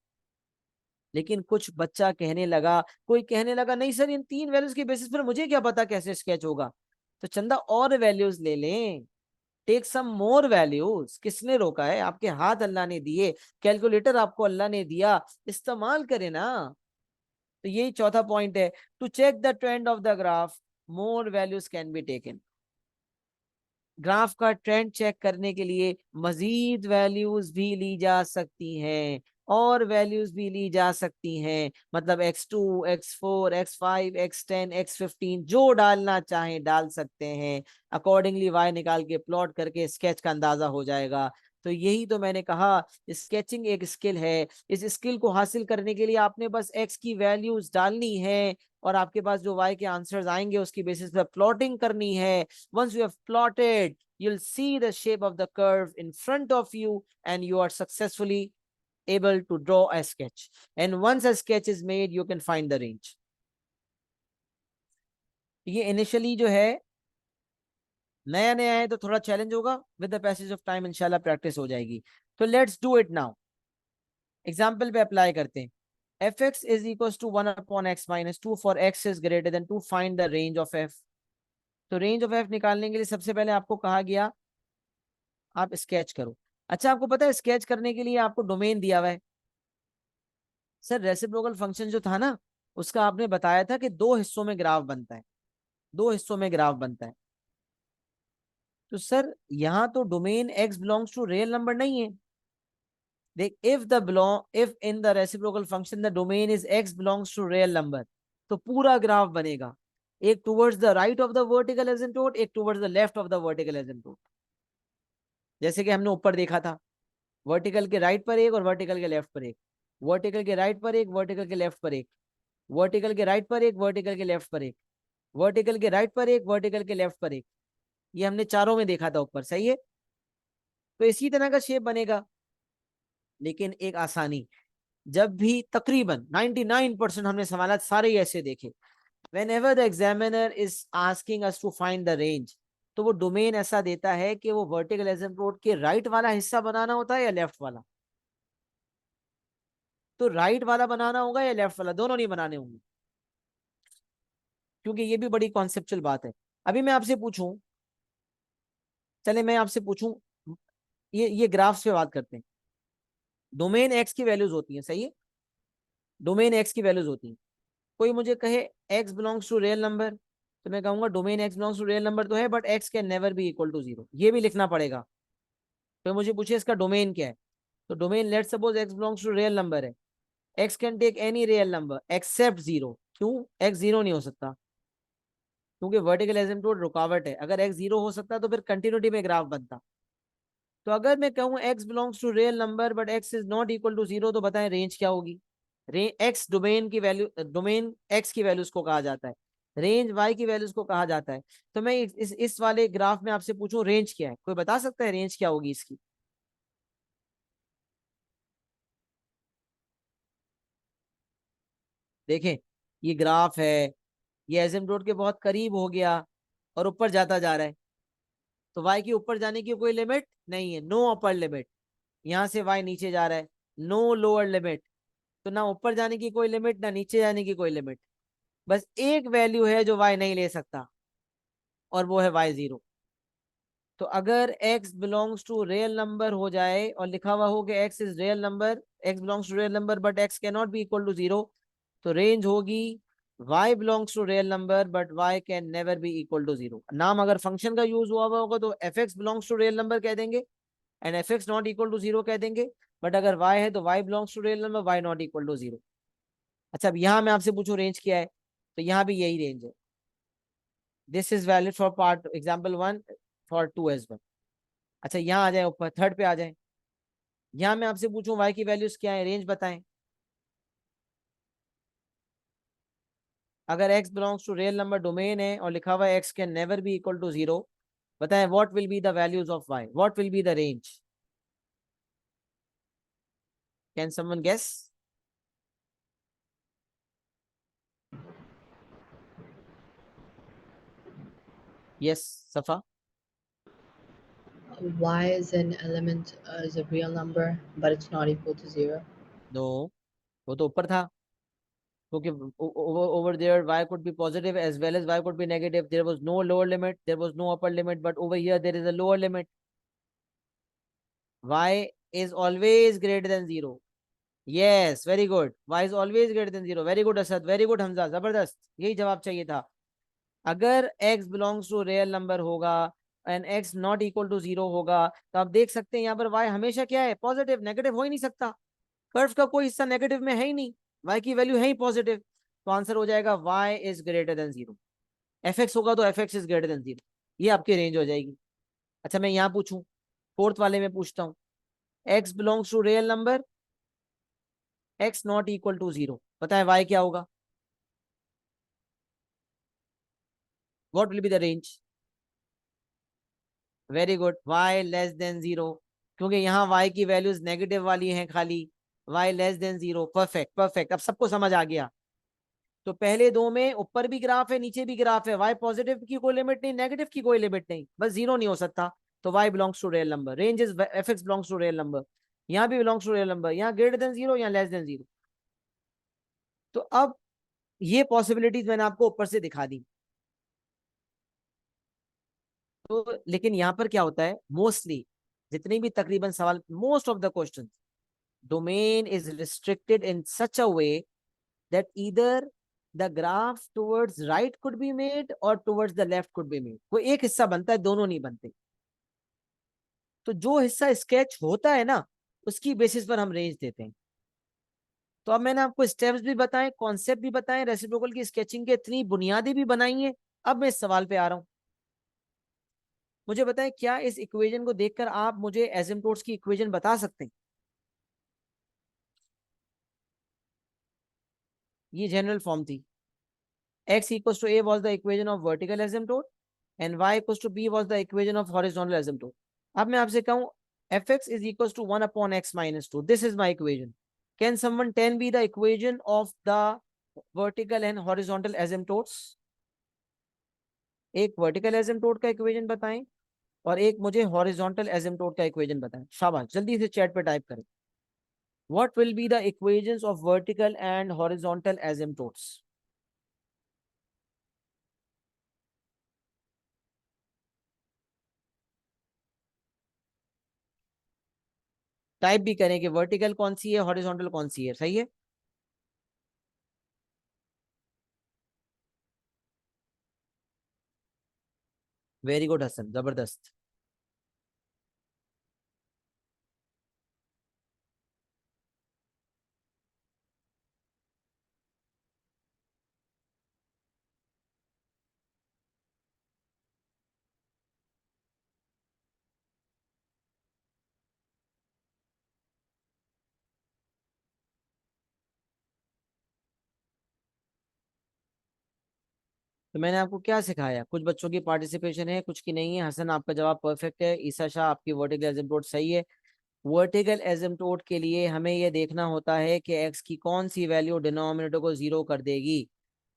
लेकिन कुछ बच्चा कहने लगा, कोई कहने लगा नहीं सर इन तीन वैल्यूज के बेसिस पर मुझे क्या पता कैसे स्केच होगा, तो चंदा और वैल्यूज ले लें, टेक सम मोर वैल्यूज, किसने रोका है, आपके हाथ अल्लाह ने दिए, कैलकुलेटर आपको अल्लाह ने दिया, इस्तेमाल करें ना। तो यही चौथा पॉइंट है, to check the trend of the graph more values can be taken, graph का ट्रेंड चेक करने के लिए मजीद वैल्यूज भी ली जा सकती हैं, और वैल्यूज भी ली जा सकती हैं, मतलब x2 x4 x5 x10 x15 जो डालना चाहें डाल सकते हैं, अकॉर्डिंगली y निकाल के प्लॉट करके स्केच का अंदाजा हो जाएगा। तो यही तो मैंने कहा, स्केचिंग एक स्किल है, इस स्किल को हासिल करने के लिए आपने बस x की वैल्यूज डालनी है, और आपके पास जो y के आंसर्स आएंगे उसकी बेसिस पर प्लॉटिंग करनी है। Once you have plotted, you'll see the shape of the curve in front of you and you are successfully able to draw a sketch. And once a sketch is made, you can find the range. ये initially जो है नया नया है तो थोड़ा challenge होगा, with the passage of time इंशाल्लाह प्रैक्टिस हो जाएगी। तो let's do it now, example पे अप्लाई करते हैं। fx is equals to 1 upon x minus 2 for x is greater than 2, find the range of f। तो रेंज ऑफ f निकालने के लिए सबसे पहले आपको कहा गया आप स्केच करो। अच्छा आपको पता है स्केच करने के लिए आपको डोमेन दिया हुआ है। सर रेसिप्रोकल फंक्शन जो था ना, उसका आपने बताया था कि दो हिस्सों में ग्राफ बनता है, दो हिस्सों में ग्राफ बनता है। तो सर यहाँ तो domain x belongs to real number नहीं है। देख, if in the reciprocal function the domain is x belongs to real number, तो पूरा ग्राफ बनेगा, एक towards the right of the vertical asymptote, एक towards the left of the vertical asymptote. जैसे कि हमने ऊपर देखा था, वर्टिकल के राइट पर एक और वर्टिकल के लेफ्ट पर एक, वर्टिकल के राइट पर एक, वर्टिकल के लेफ्ट पर एक, वर्टिकल के राइट पर एक, वर्टिकल के लेफ्ट पर एक, वर्टिकल के राइट पर एक, वर्टिकल के लेफ्ट पर एक। ये हमने चारों में देखा था ऊपर, सही है। तो इसी तरह का शेप बनेगा, लेकिन एक आसानी, जब भी तकरीबन 99% हमने सवालात सारे ही ऐसे देखे, whenever the examiner is asking us to find the range, तो वो डोमेन ऐसा देता है कि वो वर्टिकल एसिम्प्टोट के राइट वाला हिस्सा बनाना होता है या लेफ्ट वाला। तो राइट वाला बनाना होगा या लेफ्ट वाला, दोनों नहीं बनाने होंगे, क्योंकि ये भी बड़ी कॉन्सेप्चुअल बात है। अभी मैं आपसे पूछूं, चले मैं आपसे पूछूं, ये ग्राफ्स पे बात करते हैं। डोमेन एक्स की वैल्यूज होती हैं, सही है, डोमेन एक्स की वैल्यूज होती हैं। कोई मुझे कहे x belongs to real number, तो मैं कहूंगा domain x belongs to real number तो है, but x can never be equal to zero, ये भी लिखना पड़ेगा। तो मुझे पूछे इसका डोमेन क्या है, तो domain let suppose x belongs to real number है, x can take any real number except zero. क्यों x जीरो नहीं हो सकता? क्योंकि वर्टिकल एसिम्प्टोट रुकावट है। अगर x जीरो हो सकता तो फिर कंटिन्यूटी में ग्राफ बनता। तो अगर मैं कहूं x belongs to real number but x is not equal to zero, तो बताएं रेंज क्या होगी? एक्स डोमेन की वैल्यू, डोमेन एक्स की वैल्यूज को कहा जाता है, रेंज वाई की वैल्यूज को कहा जाता है। तो मैं इस वाले ग्राफ में आपसे पूछूं रेंज क्या है, कोई बता सकता है रेंज क्या होगी इसकी? देखें, ये ग्राफ है, ये एसिम्प्टोट के बहुत करीब हो गया और ऊपर जाता जा रहा है। तो वाई की ऊपर जाने की कोई लिमिट नहीं है, नो अपर लिमिट। यहां से वाई नीचे जा रहा है, नो लोअर लिमिट। तो ना ऊपर जाने की कोई लिमिट, ना नीचे जाने की कोई लिमिट। बस एक वैल्यू है जो वाई नहीं ले सकता, और वो है वाई जीरो। तो अगर x belongs to real number हो जाए और लिखा हुआ हो कि x is real number, x belongs to real number but x can not be equal to zero, तो रेंज होगी y belongs to real number but y can never be equal to zero. नाम अगर function का use हुआ होगा तो fx belongs to real number कह देंगे and fx not equal to zero कह देंगे। बट अगर y है तो y belongs to real number, y not equal to zero. अच्छा, अब यहाँ मैं आपसे पूछूं रेंज क्या है, तो यहाँ भी यही रेंज है। This is valid for part example one, for two as well. अच्छा, यहाँ आ जाए, ऊपर थर्ड पे आ जाए। यहाँ मैं आपसे पूछूं y की वैल्यूज क्या है, रेंज बताएं। अगर x belongs to real number domain है और लिखा हुआ है x can never be equal to zero, बताएं what will be the values of y, what will be the range? Can someone guess? Yes, Safa. Y is an element, is a real number, but it's not equal to zero. No, वो तो ऊपर था, क्योंकि over there y could be positive as well as y could be negative. There was no lower limit, there was no upper limit, but over here there is a lower limit. Y is always greater than zero. Yes, very good. Y is always greater than zero. Very good Asad, very good Hamza, जबरदस्त, यही जवाब चाहिए था। अगर x belongs to real number होगा and x not equal to zero होगा, तो आप देख सकते हैं यहाँ पर y हमेशा क्या है, पॉजिटिव, नेगेटिव हो ही नहीं सकता। कर्व का कोई हिस्सा नेगेटिव में है ही नहीं, y की वैल्यू है ही पॉजिटिव। तो आंसर हो जाएगा y is greater than zero. F x होगा तो f x is greater than zero, ये आपकी रेंज हो जाएगी। अच्छा, मैं यहाँ पूछूं, फोर्थ वाले में पूछता हूँ, x belongs to real number, x not equal to zero, बताएं y क्या होगा, what will be the range? Very good, y less than zero, क्योंकि यहाँ y की वैल्यूज नेगेटिव वाली हैं खाली। y less than zero, perfect perfect, अब सबको समझ आ गया। तो पहले दो में ऊपर भी ग्राफ है नीचे भी ग्राफ है, y पॉजिटिव की कोई लिमिट नहीं, नेगेटिव की कोई लिमिट नहीं, बस जीरो नहीं हो सकता। तो y belongs to real number, range is f x belongs to real number. यहाँ भी बिलोंग्स टू रियल नंबर, यहाँ ग्रेटर देन जीरो, यहाँ लेस देन जीरो। तो अब ये पॉसिबिलिटीज मैंने आपको ऊपर से दिखा दी। तो लेकिन यहाँ पर क्या होता है, मोस्टली जितने भी तकरीबन सवाल, most of the question, domain is restricted in such a way that either the graph towards right could be made or towards the left could be made। कोई एक हिस्सा बनता है, दोनों नहीं बनते। तो जो हिस्सा स्केच होता है ना, उसकी बेसिस पर हम रेंज देते हैं। तो अब मैंने आपको स्टेप्स भी बताए, कॉन्सेप्ट भी बताए, रेसिप्रोकल की स्केचिंग के इतनी बुनियादी भी बनाई है। अब मैं इस सवाल पे आ रहा हूं, मुझे बताएं क्या इस इक्वेशन को देखकर आप मुझे एसिम्प्टोट्स की इक्वेशन बता सकते हैं? ये जनरल फॉर्म थी, x equals to a was the equation of vertical asymptote and y equals to b was the equation of horizontal asymptote। अब मैं आपसे कहूं fx is equals to 1 upon x minus 2, this is my equation। Can someone tell me the equation of the vertical and horizontal asymptotes? एक vertical asymptote का equation बताएं और एक मुझे हॉरिजॉन्टल एसिम्प्टोट का इक्वेशन बताएं। शाबाश, जल्दी से चैट पे टाइप करें, what will be the equations of vertical and horizontal asymptotes? Type भी करें कि वर्टिकल कौन सी है, हॉरिजॉन्टल कौन सी है, सही है। वेरी गुड हसन, जबरदस्त। तो मैंने आपको क्या सिखाया, कुछ बच्चों की पार्टिसिपेशन है, कुछ की नहीं है। हसन आपका जवाब परफेक्ट है, ईसा शाह आपकी वर्टिकल एसिम्प्टोट सही है। वर्टिकल एसिम्प्टोट के लिए हमें यह देखना होता है कि एक्स की कौन सी वैल्यू डिनोमिनेटर को जीरो कर देगी।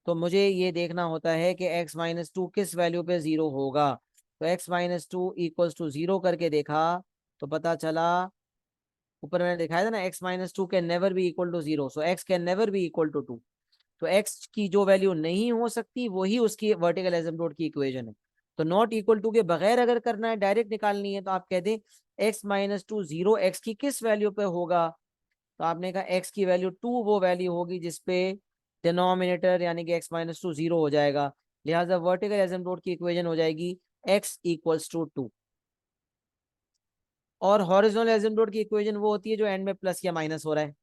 तो मुझे ये देखना होता है कि x-2 किस वैल्यू पे जीरो होगा। तो x-2 इक्वल्स टू जीरो करके देखा तो पता चला, ऊपर मैंने दिखाया था ना, x-2 can never be equal to zero, so x can never be equal to 2। तो x की जो वैल्यू नहीं हो सकती वही उसकी वर्टिकल एसिम्प्टोट की इक्वेशन है। तो नॉट इक्वल टू के बगैर अगर करना है, डायरेक्ट निकालनी है, तो आप कहते हैं x-2 जीरो x की किस वैल्यू पे होगा। तो आपने कहा x की वैल्यू 2 वो वैल्यू होगी जिसपे डिनोमिनेटर यानी कि x-2 जीरो हो जाएगा। लिहाजा वर्टिकल एसिम्प्टोट की इक्वेशन हो जाएगी x इक्वल्स टू 2। और हॉरिजॉन्टल एसिम्प्टोट की इक्वेशन वो होती है जो एंड में प्लस या माइनस हो रहा है।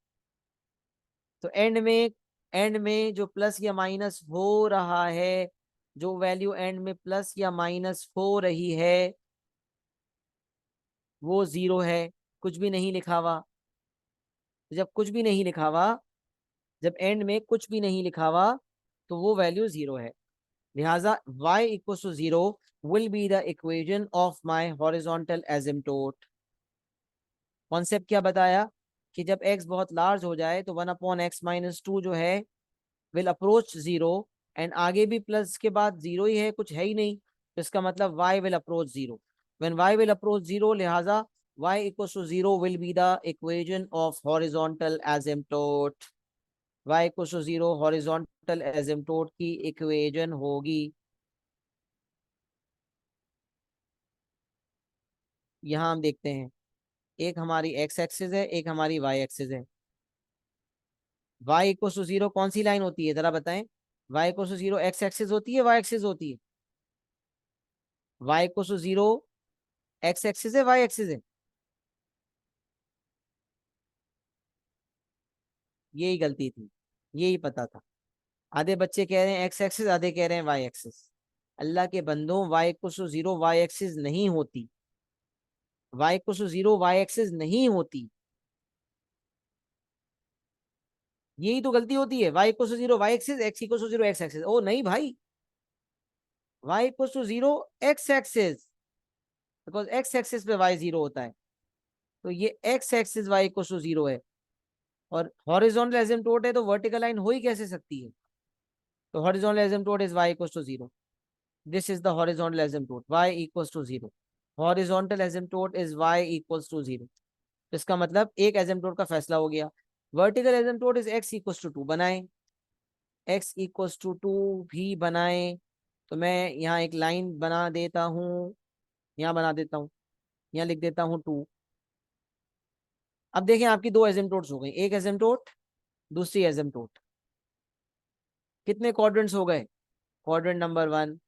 तो एंड में जो प्लस या माइनस हो रहा है, जो वैल्यू एंड में प्लस या माइनस हो रही है वो जीरो है, कुछ भी नहीं लिखा हुआ। तो जब कुछ भी नहीं लिखा हुआ, जब एंड में कुछ भी नहीं लिखा हुआ, तो वो वैल्यू जीरो है। लिहाजा y equal to zero will be the equation of my horizontal asymptote. Concept क्या बताया कि जब x बहुत लार्ज हो जाए तो 1/x-2 जो है विल अप्रोच जीरो, एंड आगे भी प्लस के बाद जीरो ही है, कुछ है ही नहीं, तो इसका मतलब y will approach zero. When y will approach zero, लिहाजा y equals to zero will be the equation of horizontal asymptote. y equals to zero horizontal asymptote की इक्वेशन होगी। यहां हम देखते हैं, एक हमारी x एक्सिस है, एक हमारी y एक्सिस है। y इक्वल्स टू जीरो कौन सी लाइन होती है जरा बताएं। y equals to zero x axis होती है, y एक्सिस होती है। y equals to zero x axis है, y एक्सिस है। यही गलती थी, यही पता था। आधे बच्चे कह रहे हैं एक्स एक्सिस, आधे कह रहे हैं वाई एक्सिस। अल्लाह के बंदों, y equal to zero y axis नहीं होती। Y equal to zero y axis नहीं होती। यही तो गलती होती है, y equal to zero y axis, x equal to zero x axis. ओ नहीं भाई, y equal to zero x axis, because x axis पे वाई जीरो होता है। तो ये x axis y equal to zero है, और हॉरिजॉन्टल एसिम्प्टोट है, तो वर्टिकल लाइन हो ही कैसे सकती है। तो horizontal asymptote is y equal to zero. This is the horizontal asymptote, y equals to zero. Horizontal asymptote is y equals to zero. तो इसका मतलब एक एसिम्प्टोट का फैसला हो गया। Vertical asymptote is x equals to 2 बनाए, x equals to 2 भी बनाए। तो मैं यहाँ एक लाइन बना देता हूँ, यहाँ बना देता हूँ, यहाँ लिख देता हूँ 2। अब देखें आपकी दो एसिम्प्टोट्स हो गई, एक एसिम्प्टोट दूसरी एसिम्प्टोट। कितने क्वाड्रेंट्स हो गए, quadrant number 1,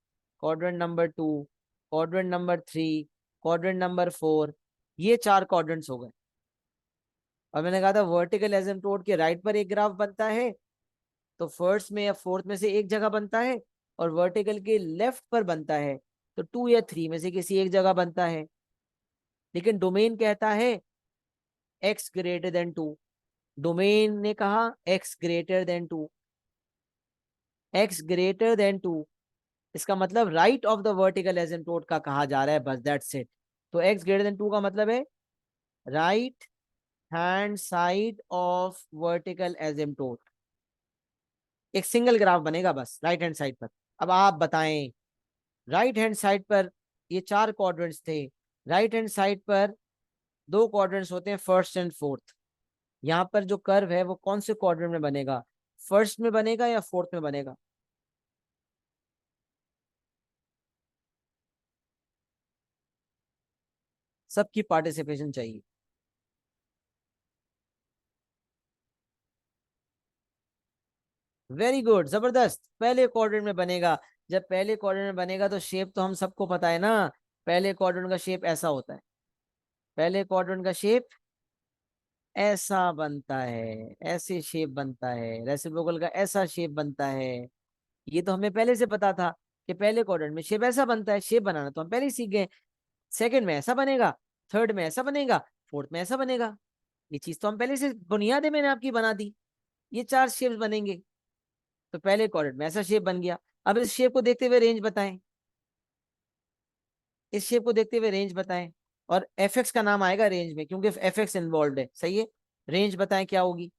quadrant number 2, quadrant number 3, quadrant number 4। ये 4 क्वाड्रेंट्स हो गए। और मैंने कहा था वर्टिकल एसिम्प्टोट के राइट पर एक ग्राफ बनता है, तो फर्स्ट में या फोर्थ में से एक जगह बनता है, और वर्टिकल के लेफ्ट पर बनता है तो 2 या 3 में से किसी एक जगह बनता है। लेकिन डोमेन कहता है x ग्रेटर देन 2। डोमेन ने कहा x greater than 2, x greater than 2, इसका मतलब right of the vertical asymptote का कहा जा रहा है, बस दैट्स इट। तो x ग्रेटर देन 2 का मतलब है right hand side of vertical asymptote. एक सिंगल ग्राफ बनेगा बस राइट हैंड साइड पर। अब आप बताएं, राइट हैंड साइड पर ये 4 क्वाड्रेंट्स थे, राइट हैंड साइड पर 2 क्वाड्रेंट्स होते हैं, फर्स्ट एंड फोर्थ। यहाँ पर जो कर्व है वो कौन से क्वाड्रेंट में बनेगा, फर्स्ट में बनेगा या फोर्थ में बनेगा। सबकी पार्टिसिपेशन चाहिए। वेरी गुड, जबरदस्त, पहले क्वाड्रेंट में बनेगा। जब पहले क्वाड्रेंट में बनेगा तो शेप तो हम सबको पता है ना, पहले क्वाड्रेंट का शेप ऐसा होता है। पहले क्वाड्रेंट का शेप ऐसा बनता है, ऐसे शेप बनता है, रेसिप्रोकल का ऐसा शेप बनता है। ये तो हमें पहले से पता था कि पहले क्वाड्रेंट में शेप ऐसा बनता है, शेप बनाना तो हम पहले ही सीख गए। सेकंड में ऐसा बनेगा, थर्ड में ऐसा बनेगा, फोर्थ में ऐसा बनेगा। ये चीज तो हम पहले से बुनियादें मैंने आपकी बना दी। ये 4 शेप्स बनेंगे, तो पहले क्वाड्रेंट में ऐसा शेप बन गया। अब इस शेप को देखते हुए रेंज बताएं, इस शेप को देखते हुए रेंज बताएं। और एफ एक्स का नाम आएगा रेंज में क्योंकि एफ एक्स इन्वॉल्व है, सही है। रेंज बताएं क्या होगी।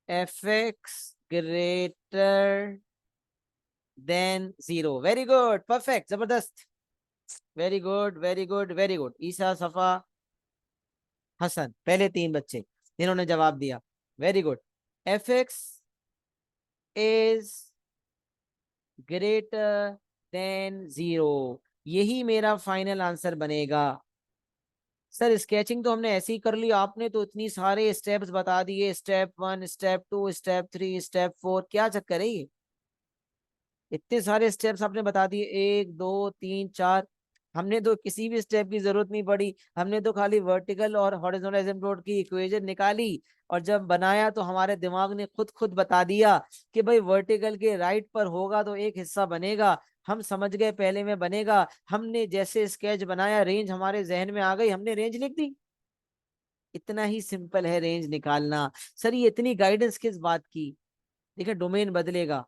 F x greater than zero. Very good, perfect, जबरदस्त। Very good, very good, very good. Isa, Safa, Hasan, पहले तीन बच्चे जिन्होंने जवाब दिया, very good. F x is greater than zero, यही मेरा फाइनल आंसर बनेगा। सर स्केचिंग तो हमने ऐसे ही कर ली, आपने तो इतनी सारे स्टेप्स बता दिए, स्टेप 1, स्टेप 2, स्टेप 3, स्टेप 4, क्या चक्कर है ये। इतने सारे स्टेप्स आपने बता दिए, 1 2 3 4। हमने तो किसी भी स्टेप की जरूरत नहीं पड़ी, हमने तो खाली वर्टिकल और हॉरिजॉन्टल एसिम्प्टोट की इक्वेशन निकाली। और जब बनाया तो हमारे दिमाग ने खुद खुद बता दिया कि भाई वर्टिकल के राइट पर होगा तो एक हिस्सा बनेगा। हम समझ गए पहले में बनेगा, हमने जैसे स्केच बनाया रेंज हमारे जहन में आ गई, हमने रेंज लिख दी। इतना ही सिंपल है रेंज निकालना। सर ये इतनी गाइडेंस किस बात की। देखिए डोमेन बदलेगा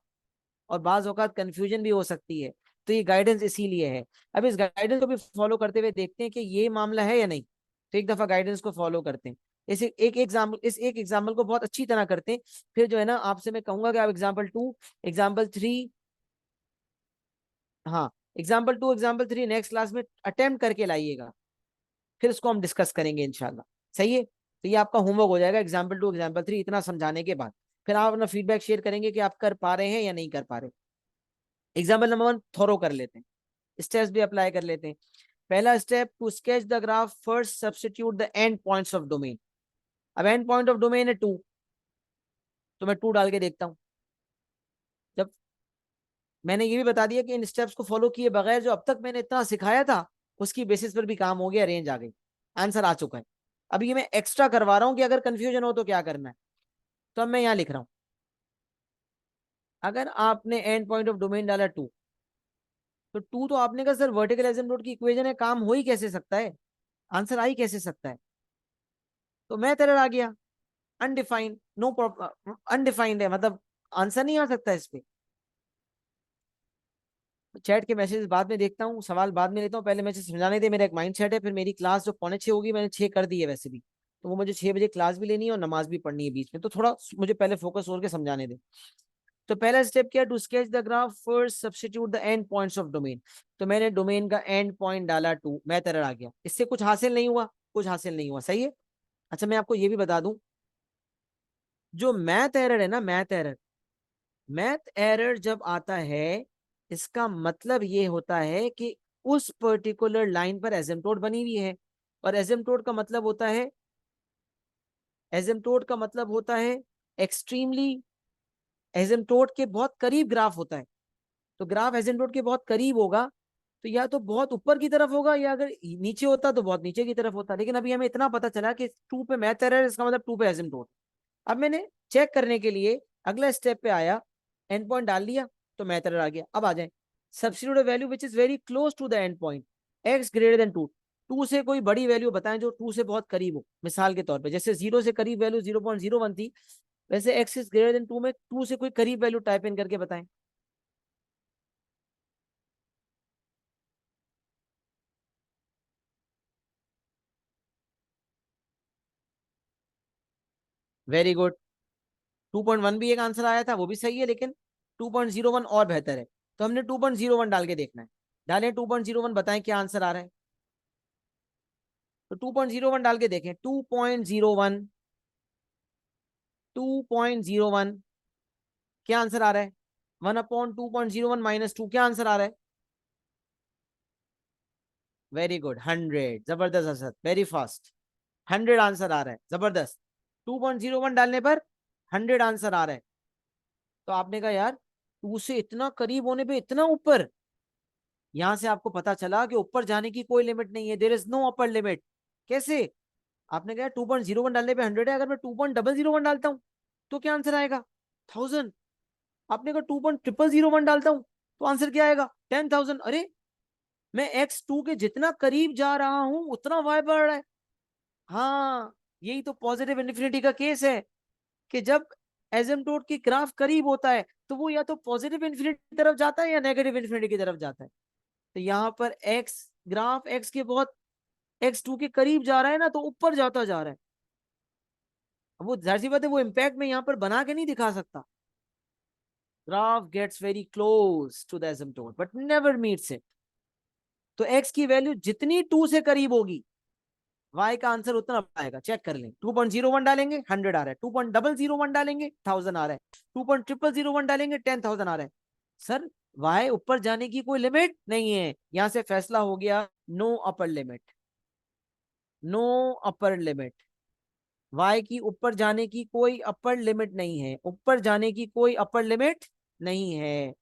और बाज औकात कंफ्यूजन भी हो सकती है, तो ये गाइडेंस इसीलिए है। अब इस गाइडेंस को भी फॉलो करते हुए देखते हैं कि ये मामला है या नहीं। तो एक दफा गाइडेंस को फॉलो करते हैं। इस एक एग्जाम्पल को बहुत अच्छी तरह करते हैं। फिर जो है ना आपसे मैं कहूंगा कि आप एग्जाम्पल 2, एग्जाम्पल 3, हाँ एग्जाम्पल 2, एग्जाम्पल 3 नेक्स्ट क्लास में अटेम्प्ट करके लाइएगा। फिर उसको हम डिस्कस करेंगे इंशाल्लाह। सही है, तो ये आपका होमवर्क हो जाएगा, एग्जाम्पल 2, एग्जाम्पल 3 इतना समझाने के बाद। फिर आप अपना फीडबैक शेयर करेंगे कि आप कर पा रहे हैं या नहीं कर पा रहे। एग्जाम्पल नंबर 1 थोरो कर लेते हैं, स्टेप्स भी अप्लाई कर लेते हैं। पहला step, to sketch the graph first substitute the end points of domain. अब एंड पॉइंट ऑफ डोमेन है 2, तो मैं 2 डाल के देखता हूं। जब मैंने ये भी बता दिया कि इन स्टेप्स को फॉलो किए बगैर जो अब तक मैंने इतना सिखाया था उसकी बेसिस पर भी काम हो गया, रेंज आ गई, आंसर आ चुका है। अब ये मैं एक्स्ट्रा करवा रहा हूं कि अगर कंफ्यूजन हो तो क्या करना है। तो अब मैं यहां लिख रहा हूं, अगर आपने एंड पॉइंट ऑफ डोमेन डाला 2, तो 2 तो आपने कहा सर वर्टिकल एसिम्प्टोट की इक्वेशन है, काम हो ही कैसे सकता है, आंसर आ ही कैसे सकता है। तो मैथ एरर आ गया, अनडिफाइंड, नो अनडिफाइंड है, मतलब आंसर नहीं आ सकता इस पे। चैट के मैसेज बाद में देखता हूँ, सवाल बाद में लेता हूँ, पहले मैसेज समझाने दे, मेरा एक माइंड सेट है। फिर मेरी क्लास जो 5:45 होगी, मैंने 6 कर दी है वैसे भी, तो वो मुझे 6 बजे क्लास भी लेनी है और नमाज भी पढ़नी है बीच में, तो थोड़ा मुझे पहले फोकस होकर समझाने दे। तो पहला स्टेप क्या, to sketch the graph first substitute the end points of domain. तो मैंने डोमेन का एंड पॉइंट डाला 2, मैथ एरर आ गया, इससे कुछ हासिल नहीं हुआ, कुछ हासिल नहीं हुआ, सही है। अच्छा मैं आपको ये भी बता दूं, जो मैथ एरर है ना, मैथ एरर जब आता है, इसका मतलब ये होता है कि उस पर्टिकुलर लाइन पर एसिम्प्टोट बनी हुई है। और एसिम्प्टोट का मतलब होता है एक्सट्रीमली, एसिम्प्टोट के बहुत करीब ग्राफ होता है। तो ग्राफ एसिम्प्टोट के बहुत करीब होगा, तो या तो बहुत ऊपर की तरफ होगा, या अगर नीचे होता तो बहुत नीचे की तरफ होता। लेकिन अभी हमें इतना पता चला कि 2 पे मैथ एरर, इसका मतलब 2 पे एसिम्प्टोट। अब मैंने चेक करने के लिए अगला स्टेप पे आया, एंड पॉइंट डाल दिया, तो मैथ एरर आ गया। अब आ जाए, substitute value which is very close to the end point, x greater than 2। 2 से कोई बड़ी वैल्यू बताएं जो 2 से बहुत करीब हो। मिसाल के तौर पे जैसे 0 से करीब वैल्यू 0.01 थी, वैसे एक्स इज ग्रेटर देन 2 में 2 से कोई करीब वैल्यू टाइप इन करके बताएं। वेरी गुड, 2.1 भी एक आंसर आया था, वो भी सही है, लेकिन 2.01 और बेहतर है। तो हमने 2.01 डाल के देखना है। डालें 2.01, बताएं क्या आंसर आ रहा है। तो 2.01 डाल के देखें, 2.01, 2.01, क्या आंसर आ रहा है। 1/2.01 -2, क्या आंसर आ रहा है। वेरी गुड, 100, जबरदस्त असद, वेरी फास्ट। 100 आंसर आ रहा है, जबरदस्त। 2.01 डालने पर 100 आंसर आ रहा है। तो आपने कहा यार 2 से इतना करीब होने पे इतना ऊपर, यहां से आपको पता चला कि ऊपर जाने की कोई लिमिट नहीं है, there is no upper limit. कैसे, आपने कहा 2.01 डालने पे 100 है, अगर मैं 2.001 डालता हूं तो क्या आंसर आएगा, 1000। आपने कहा 2.0001 डालता हूं तो आंसर क्या आएगा 10,000। अरे मैं x2 के जितना करीब जा रहा हूं उतना y बढ़ रहा है। हाँ, यही तो पॉजिटिव इन्फिनिटी का केस है कि जब एसिम्पटोट की ग्राफ करीब होता है तो वो या तो पॉजिटिव इन्फिनिटी की तरफ जाता है या नेगेटिव इन्फिनिटी की तरफ जाता है। तो यहाँ पर ग्राफ x के बहुत x2 के करीब जा रहा है ना, तो ऊपर जाता जा रहा है। अब वो जाहिर सी बात है वो इम्पैक्ट में यहाँ पर बना के नहीं दिखा सकता। Graph gets very close to the asymptote but never meets it. तो x की वैल्यू जितनी 2 से करीब होगी y का आंसर उतना आएगा। चेक कर लें, 2.01 डालेंगे 100 आ रहा है, 2.001 डालेंगे 1000 आ रहा है, 2.000 डालेंगे 10,000 आ रहा है। सर y ऊपर जाने की कोई लिमिट नहीं है। यहां से फैसला हो गया no upper limit. No upper limit, y की ऊपर जाने की कोई अपर लिमिट नहीं है, ऊपर जाने की कोई अपर लिमिट नहीं है।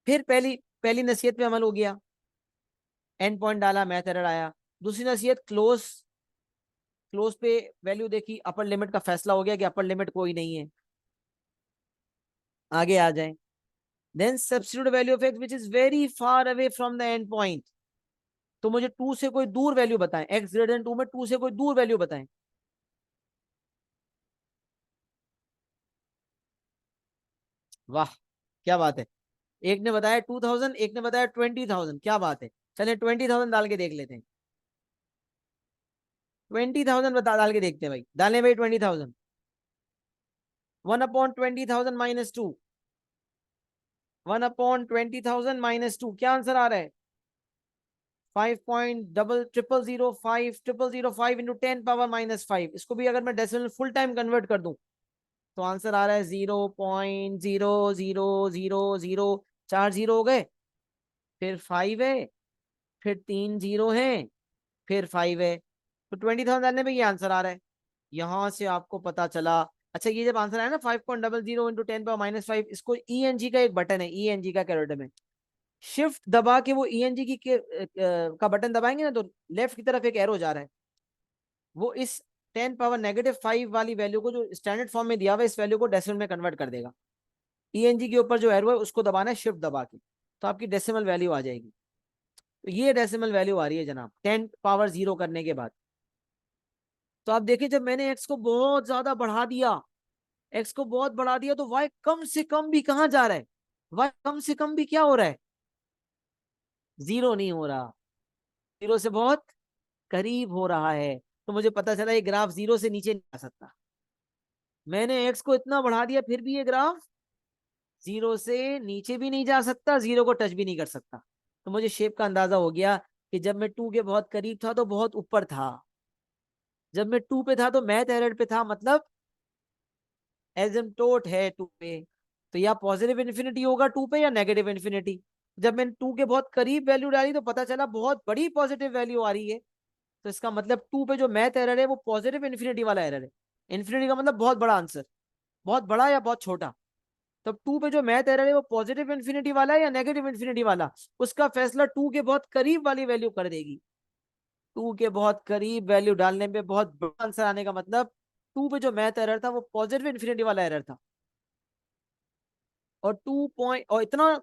फिर पहली पहली नसीहत पे अमल हो गया, एंड पॉइंट डाला, मैथ एरर आया। दूसरी नसीहत क्लोज, क्लोज पे वैल्यू देखी, अपर लिमिट का फैसला हो गया कि अपर लिमिट कोई नहीं है। आगे आ जाए, then substitute value of x which is very far away from the end point. तो मुझे 2 से कोई दूर वैल्यू बताएं, एक्स ग्रेटर देन 2 में 2 से कोई दूर वैल्यू बताएं। वाह, क्या बात है। एक ने बताया 2000, एक ने बताया 20,000। क्या बात है, चले 20,000 डाल के देख लेते हैं। 20,000 बता डाल के देखते हैं भाई, डालें भाई 20,000। 1/20,000 -2, 1/20,000 -2, क्या आंसर आ रहा है 5.0005 इंटू 10⁻⁻5। इसको भी अगर मैं डेसिमल फुल टाइम कन्वर्ट कर दूं तो आंसर आ रहा है 0.0000। चार जीरो हो गए, फिर 5 है, फिर 3 जीरो है, फिर 5 है। तो 20,000 डालने पे ये आंसर आ रहा है। यहां से आपको पता चला। अच्छा, ये जब आंसर आया ना 5.00 इंटू 10⁻⁵, इसको ENG का एक बटन है, ENG का कैलकुलेटर में शिफ्ट दबा के वो ENG का बटन दबाएंगे ना तो लेफ्ट की तरफ एक एरो जा रहा है। वो इस 10⁻⁻5 वाली वैल्यू को जो स्टैंडर्ड फॉर्म में दिया हुआ है इस वैल्यू को डेसिमल में कन्वर्ट कर देगा। ENG के ऊपर जो एरो है उसको दबाना है शिफ्ट दबा के, तो आपकी डेसिमल वैल्यू आ जाएगी। तो ये डेसिमल वैल्यू आ रही है जनाब 10⁻0 करने के बाद। तो आप देखिए जब मैंने एक्स को बहुत ज्यादा बढ़ा दिया, एक्स को बहुत बढ़ा दिया, तो वाई कम से कम भी कहां जा रहा है, वाई कम से कम भी क्या हो रहा है, जीरो नहीं हो रहा, जीरो से बहुत करीब हो रहा है। तो मुझे पता चला ये ग्राफ जीरो से नीचे नहीं आ सकता। मैंने एक्स को इतना बढ़ा दिया फिर भी ये ग्राफ जीरो से नीचे भी नहीं जा सकता, जीरो को टच भी नहीं कर सकता। तो मुझे शेप का अंदाजा हो गया कि जब मैं 2 के बहुत करीब था तो बहुत ऊपर था, जब मैं 2 पे था तो मैथ एरर पे था, मतलब एसिम्पटोट है 2 पे। तो या पॉजिटिव इन्फिनिटी होगा 2 पे या नेगेटिव इन्फिनिटी। जब मैंने 2 के बहुत करीब वैल्यू डाली तो पता चला बहुत बड़ी पॉजिटिव वैल्यू आ रही है। तो इसका मतलब 2 पे जो मैथ एरर है वो पॉजिटिव इन्फिनिटी वाला एरर है। इन्फिनिटी का मतलब बहुत बड़ा आंसर, बहुत बड़ा या बहुत छोटा। तब 2 पे जो मैथ एरर है वो पॉजिटिव इन्फिनिटी वाला है या नेगेटिव इन्फिनिटी वाला, उसका फैसला 2 के बहुत करीब वाली वैल्यू कर देगी। 2 के बहुत करीब वैल्यू डालने पे बहुत बड़ा आंसर आने का मतलब 2 पे जो मैथ एरर था वो पॉजिटिव इन्फिनिटी वाला एरर था। और 2 पॉइंट और इतना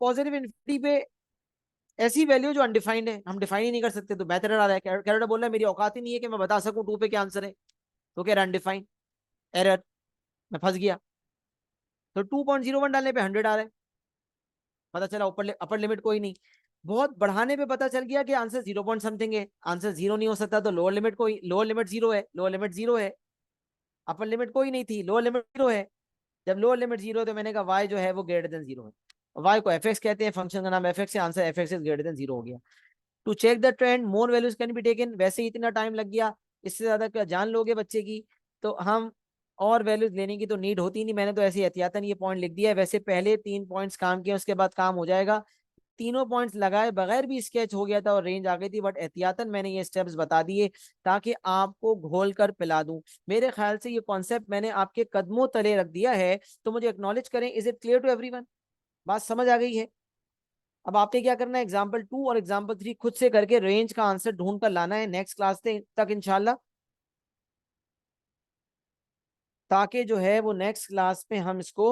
पॉजिटिव इन्फिनिटी पे ऐसी वैल्यू जो अनडिफाइंड है, हम डिफाइन ही नहीं कर सकते। तो मैथ एरर आ रहा है, कैरेटा बोल रहा है मेरी औकात ही नहीं है कि मैं बता सकूं 2 पे क्या आंसर है। तो कह रहा अनडिफाइंड एरर, मैं फंस गया। तो 2.01 डालने पे 100 आ रहा है। पता चला ऊपर अपर लिमिट कोई नहीं। बहुत बढ़ाने पे पता चल गया कि आंसर 0 पॉइंट समथिंग है, आंसर जीरो नहीं हो सकता। तो लोअर लिमिट कोई, लोअर लिमिट जीरो है, लोअर लिमिट जीरो है। अपर लिमिट कोई नहीं थी, लोअर लिमिट जीरो है। जब लोअर लिमिट जीरो है तो मैंने कहा वाई जो है वो ग्रेटर देन जीरो है। वाई को एफ एक्स कहते हैं, फंक्शन का नाम एफ एक्स है, answer f x is greater than zero हो गया। To check the trend more values can be taken, वैसे ही इतना टाइम लग गया, इससे ज्यादा क्या जान लोगे बच्चे की, तो हम और वैल्यूज लेने की तो नीड होती नहीं। मैंने तो ऐसे एहतियातन ये पॉइंट लिख दिया है। वैसे पहले 3 पॉइंट्स काम किए उसके बाद काम हो जाएगा। तीनों पॉइंट्स लगाए बगैर भी स्केच हो गया था और रेंज आ गई थी, बट एहतियातन मैंने ये स्टेप्स बता दिए ताकि आपको घोल कर पिला दूं। मेरे ख्याल से ये कॉन्सेप्ट मैंने आपके कदमों तले रख दिया है। तो मुझे एक्नॉलेज करें, is it clear to everyone? बात समझ आ गई है? अब आपने क्या करना है, एग्जाम्पल 2 और एग्जाम्पल 3 खुद से करके रेंज का आंसर ढूंढ कर लाना है नेक्स्ट क्लास तक इंशाल्लाह। ताकि जो है वो नेक्स्ट क्लास में हम इसको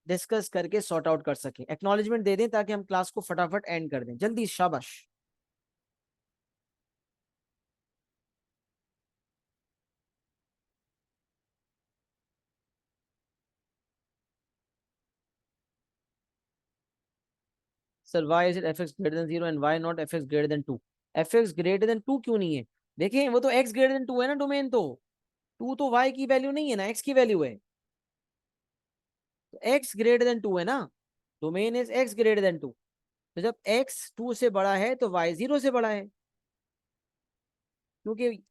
डिस्कस करके सॉर्ट आउट कर सकें। एक्नॉलेजमेंट दे दें ताकि हम क्लास को फटाफट एंड कर दें, जल्दी, शाबाश। Sir y is f x greater than 0 and y not f x greater than 2। F x greater than 2 क्यों नहीं है? देखें वो तो एक्स ग्रेटर देन 2 है ना, डोमेन तो 2 तो वाई की वैल्यू नहीं है ना, एक्स की वैल्यू है। तो एक्स ग्रेटर देन 2 है ना, domain is x greater than 2। तो जब एक्स 2 से बड़ा है तो वाई 0 से बड़ा है, क्योंकि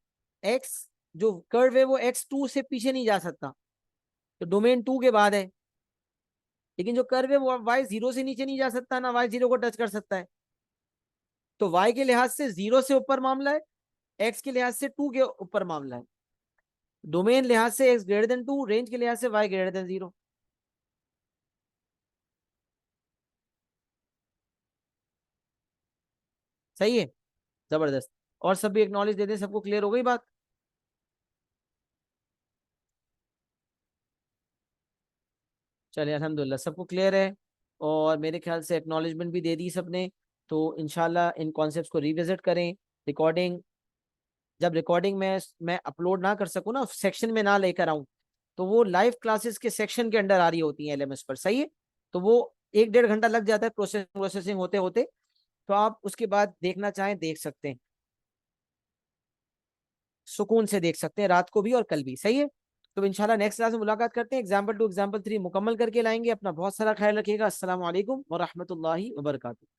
एक्स जो कर्व है वो एक्स 2 से पीछे नहीं जा सकता, तो डोमेन 2 के बाद है। लेकिन जो कर्व है वो वाई 0 से नीचे नहीं जा सकता ना, वाई 0 को टच कर सकता है। तो वाई के लिहाज से 0 से ऊपर मामला है, एक्स के लिहाज से 2 के ऊपर मामला है। डोमेन लिहाज से एक्स ग्रेटर देन 2, रेंज के लिहाज से वाई ग्रेटर देन 0। सही है, जबरदस्त। और सब भी एक्नॉलेज दे दें, सबको क्लियर हो गई बात? चलिए अल्हम्दुलिल्लाह सबको क्लियर है, और मेरे ख्याल से एक्नॉलेजमेंट भी दे दी सबने। तो इंशाल्लाह इन कॉन्सेप्ट्स को रिविजिट करें। रिकॉर्डिंग, जब रिकॉर्डिंग में मैं अपलोड ना कर सकूं ना, सेक्शन में ना लेकर आऊं, तो वो लाइव क्लासेस के सेक्शन के अंडर आ रही होती है एलएमएस पर, सही है। तो वो 1-1.5 घंटा लग जाता है प्रोसेसिंग होते होते। तो आप उसके बाद देखना चाहें देख सकते हैं, सुकून से देख सकते हैं, रात को भी और कल भी, सही है। तो इंशाल्लाह नेक्स्ट क्लास में मुलाकात करते हैं, एग्जाम्पल 2 एग्जाम्पल 3 मुकम्मल करके लाएंगे। अपना बहुत सारा ख्याल रखिएगा। अस्सलाम वालेकुम व रहमतुल्लाहि व बरकातुहू।